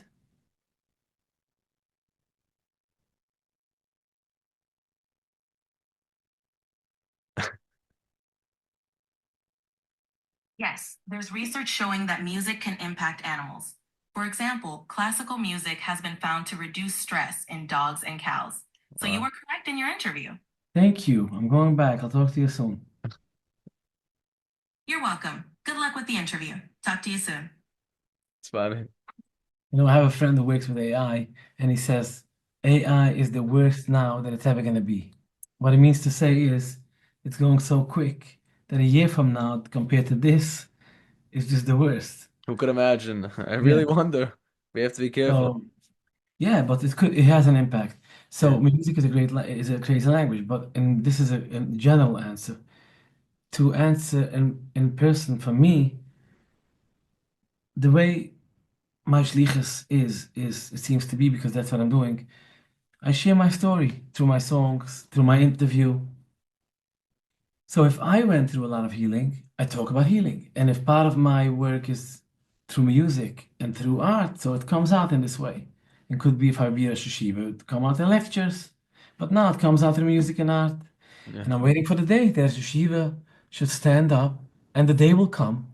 Yes, there's research showing that music can impact animals. For example, classical music has been found to reduce stress in dogs and cows. So you Wow. were correct in your interview. Thank you. I'm going back. I'll talk to you soon. You're welcome. Good luck with the interview. Talk to you soon. It's funny. You know, I have a friend who works with AI, and he says AI is the worst now that it's ever going to be. What it means to say is it's going so quick that a year from now, compared to this, it's just the worst. Who could imagine? I Yeah. really wonder. We have to be careful. So yeah, but it has an impact. Yeah. So music is is a crazy language, but and this is a general answer. To answer in person for me, the way my shlichus is it seems to be because that's what I'm doing. I share my story through my songs, through my interview. So if I went through a lot of healing, I talk about healing. And if part of my work is through music and through art, so it comes out in this way. It could be if I be a yeshiva, it would come out in lectures. But now it comes out through music and art. Yeah. And I'm waiting for the day that yeshiva should stand up and the day will come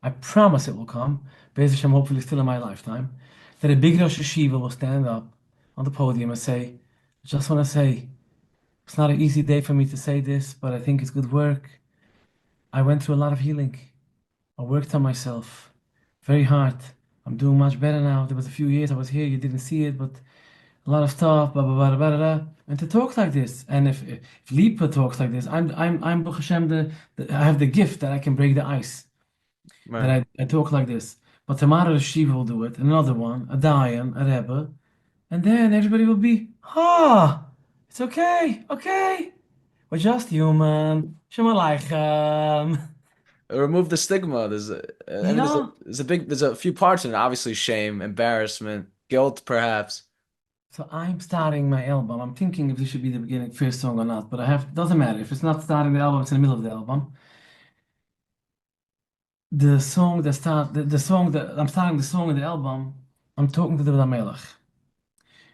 I promise it will come. Be'ez Hashem, hopefully still in my lifetime. That a big Rosh Hashiva will stand up on the podium and say, I just want to say, it's not an easy day for me to say this, but I think it's good work. I went through a lot of healing. I worked on myself very hard. I'm doing much better now. There was a few years I was here, you didn't see it, but a lot of stuff, blah blah blah blah blah. And to talk like this, and if Lipa talks like this, I'm Baruch Hashem, I have the gift that I can break the ice. That Right. I talk like this. But tomorrow the Shiva will do it, another one, a Dayan, a Rebbe, and then everybody will be, it's okay, okay. We're just human. Shalom Aleichem. Remove the stigma. I mean, Yeah. there's a few parts in it. Obviously, shame, embarrassment, guilt, perhaps. So I'm starting my album. I'm thinking if this should be the beginning, first song or not, but doesn't matter. If it's not starting the album, it's in the middle of the album. The song that start the song that I'm starting the song in the album, I'm talking to the Melech.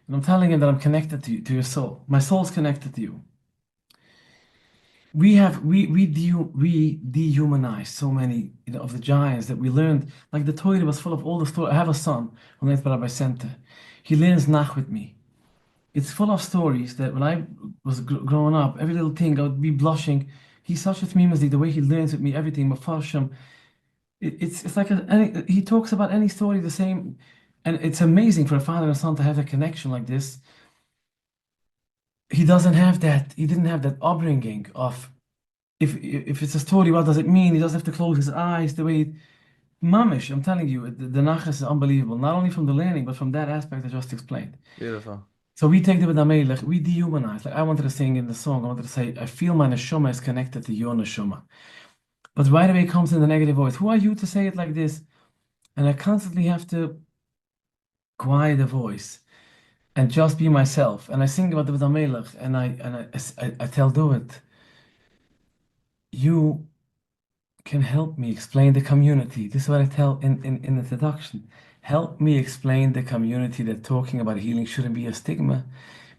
And I'm telling him that I'm connected to you, to your soul. My soul's connected to you. We dehumanize so many, of the giants that we learned. Like the Torah was full of all the stories. I have a son who learns Rabbi Center. He learns Nach with me. It's full of stories that when I was growing up, every little thing I would be blushing. He's such a tmimazdi, the way he learns with me, everything, Mafarsham. It's like he talks about any story the same. And it's amazing for a father and son to have a connection like this. He doesn't have that, he didn't have that upbringing of if it's a story, what does it mean? He doesn't have to close his eyes the way mamish, I'm telling you, the nachas is unbelievable, not only from the learning, but from that aspect I just explained. Beautiful. So we take the B'damelech, we dehumanize. Like I wanted to sing in the song, I wanted to say, I feel my neshama is connected to your neshama. But right away it comes in the negative voice. Who are you to say it like this? And I constantly have to quiet the voice and just be myself. And I sing about the B'damelech, and I tell David, you can help me explain the community. This is what I tell in introduction. Help me explain the community that talking about healing shouldn't be a stigma,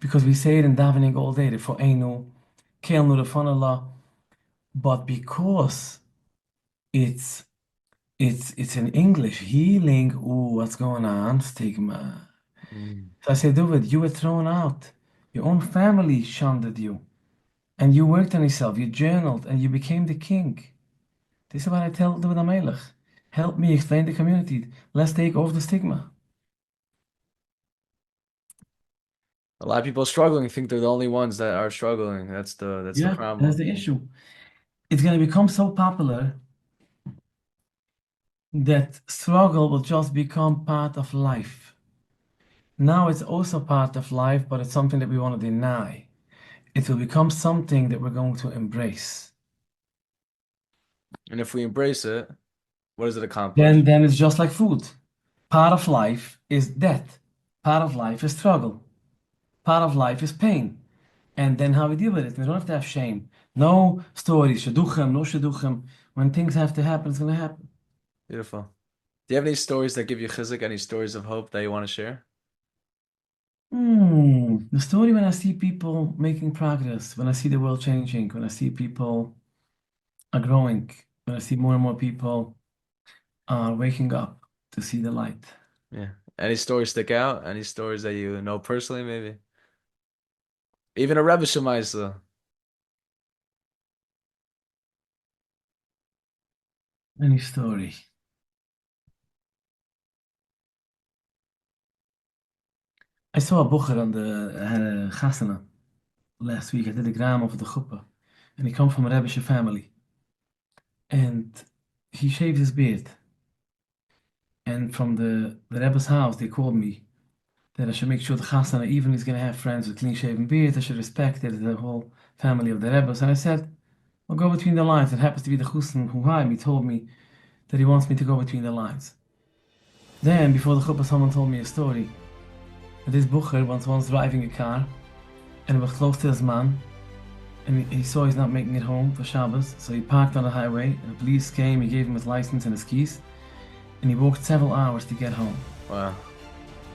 because we say it in davening all day, for Einu, Kelnu Refanallah, but because it's it's in English, healing, ooh, what's going on? Stigma. Mm. So I say, David, you were thrown out. Your own family shunned you. And you worked on yourself, you journaled, and you became the king. This is what I tell the Melech. Help me explain the community. Let's take off the stigma. A lot of people struggling think they're the only ones that are struggling. That's the Yeah, that's problem. the issue. It's going to become so popular that struggle will just become part of life. Now it's also part of life, but it's something that we want to deny. It will become something that we're going to embrace. And if we embrace it, what does it accomplish? Then it's just like food. Part of life is death. Part of life is struggle. Part of life is pain. And then how we deal with it. We don't have to have shame. No stories, shidduchim, no shidduchim. When things have to happen, it's going to happen. Beautiful. Do you have any stories that give you chizuk? Any stories of hope that you want to share? The story when I see people making progress, when I see the world changing, when I see people are growing, when I see more and more people are waking up to see the light. Yeah. Any stories stick out? Any stories that you know personally, maybe? Even a Rebbe Schmeltzer. Any story. I saw a bucher on the Chasana last week. I did a gram of the chuppah, and he comes from a Rebbe's family, and he shaved his beard. And from the Rebbe's house, they called me that I should make sure the Chasana, even he's going to have friends with clean-shaven beards, I should respect it, the whole family of the Rebbe's. And I said, I'll go between the lines. It happens to be the Chusn who hired me, told me that he wants me to go between the lines. Then, before the chuppah, someone told me a story. That this bucher was once driving a car, and it was close to his man, and he saw he's not making it home for Shabbos, so he parked on the highway, and the police came, he gave him his license and his keys, and he walked several hours to get home. Wow.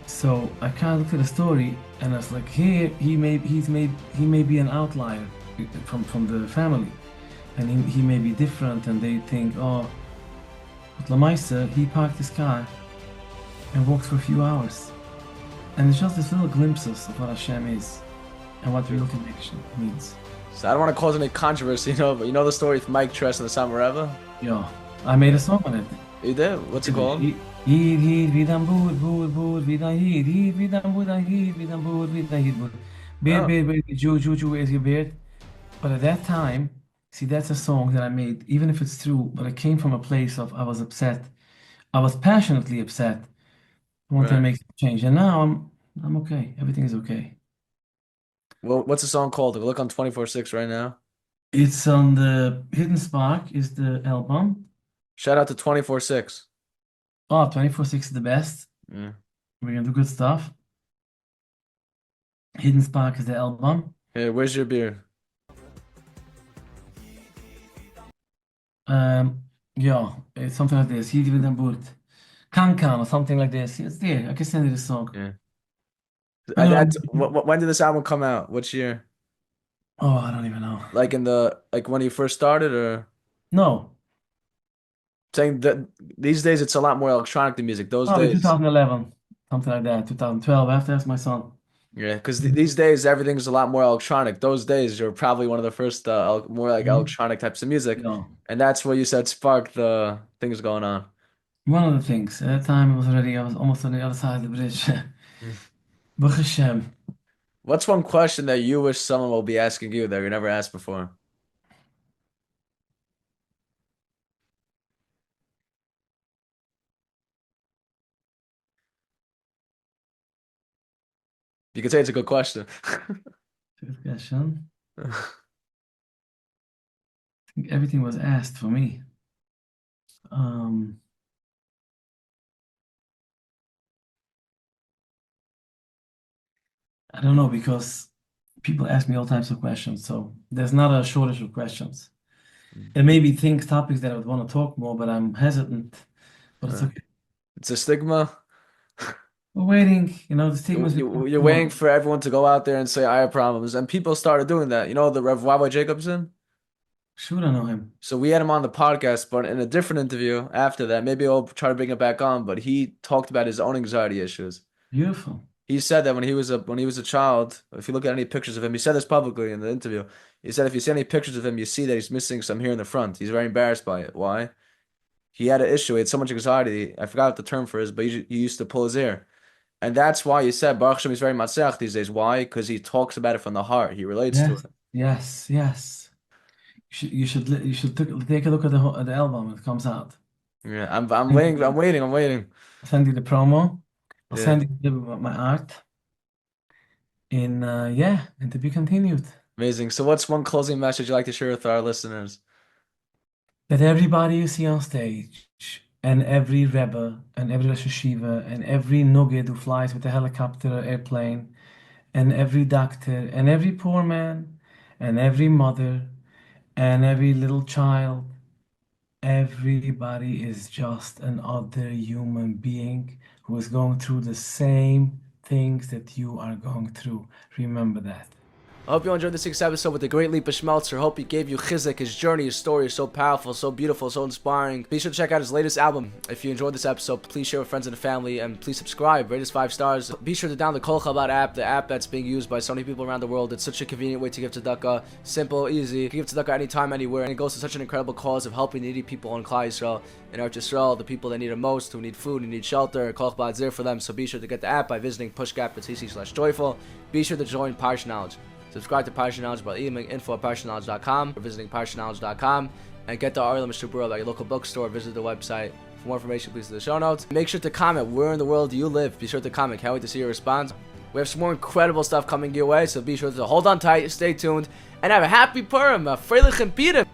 So I kind of looked at the story, and I was like, here he may be an outlier from the family, and he may be different, and they think, oh, But Lamaisa, he parked his car and walked for a few hours. And it's just this little glimpses of what Hashem is and what real connection means. So I don't want to cause any controversy, but you know the story of Mike Tress and the Samareva? Yeah, I made a song on it. You did? What's it called? Heed, vidam bood, vidam heed, vidam bood, vidam heed, bood. Beard, Jew, where's your beard? But at that time, see, that's a song that I made, even if it's true, but it came from a place of I was upset. I was passionately upset. I wanted to make some change. And now I'm okay. Everything is okay. Well, what's the song called? Look on 24/6 right now. It's on the Hidden Spark is the album. Shout out to 24/6. Oh, 24/6 is the best. Yeah. We're gonna do good stuff. Hidden Spark is the album. Hey, where's your beer? Yeah, it's something like this. Heed vidam bood. Kankan or something like this. It's there. I can send you the song. Yeah. No. When did this album come out? Which year? Oh, I don't even know. Like when you first started, or No. saying that these days it's a lot more electronic than music. Those Probably days, 2011, something like that. 2012. After that's my son. yeah, because these days everything's a lot more electronic. Those days you're probably one of the first more like electronic types of music, No. and that's what you said sparked the things going on. One of the things. At that time, I was almost on the other side of the bridge. Baruch Hashem. What's one question that you wish someone will be asking you that you never asked before? You could say it's a good question. Good question. I think everything was asked for me. I don't know, because people ask me all types of questions, so there's not a shortage of questions. There may be topics that I would want to talk more, but I'm hesitant. But it's okay. It's a stigma. We're waiting, the stigma. You're waiting for everyone to go out there and say I have problems, and people started doing that. You know the Rev Rabbi Jacobson? Sure, I know him. So we had him on the podcast, but in a different interview after that, maybe I'll try to bring it back on. But he talked about his own anxiety issues. Beautiful. He said that when he was a child, if you look at any pictures of him, he said this publicly in the interview. He said if you see any pictures of him, you see that he's missing some here in the front. He's very embarrassed by it. Why? He had an issue. He had so much anxiety. I forgot what the term for it is, but he used to pull his ear. And that's why he said Baruch Hashem is very matzach these days. Why? Because he talks about it from the heart. He relates to it. Yes. You should take a look at the album when it comes out. Yeah, I'm waiting. I'll send you the promo. I'll Yeah. send you my art. And to be continued. Amazing. So what's one closing message you'd like to share with our listeners? That everybody you see on stage, and every Rebbe, and every Rosh Yeshiva, and every Nugget who flies with a helicopter or airplane, and every doctor, and every poor man, and every mother, and every little child, everybody is just another human being who is going through the same things that you are going through. Remember that. I hope you enjoyed this week's episode with the great Lipa Schmeltzer. Hope he gave you chizuk. His journey, his story is so powerful, so beautiful, so inspiring. Be sure to check out his latest album. If you enjoyed this episode, please share with friends and family, and please subscribe. Rate us 5 stars. Be sure to download the Colel Chabad app, the app that's being used by so many people around the world. It's such a convenient way to give tzedakah. Simple, easy. You can give tzedakah anytime, anywhere, and it goes to such an incredible cause of helping needy people in Klal Yisrael, in Eretz Yisrael, the people that need it most, who need food, who need shelter. Colel Chabad is there for them. So be sure to get the app by visiting pushgap.cc/joyful. Be sure to join Parsha Knowledge. Subscribe to Parsha Knowledge by emailing info@parshanknowledge.com or visiting parshanknowledge.com, and get the Arla Mishubura at your local bookstore. Visit the website. For more information, please do the show notes. Make sure to comment where in the world do you live. Be sure to comment. Can't wait to see your response. We have some more incredible stuff coming your way, so be sure to hold on tight, stay tuned, and have a happy Purim, a Freilich and Peter.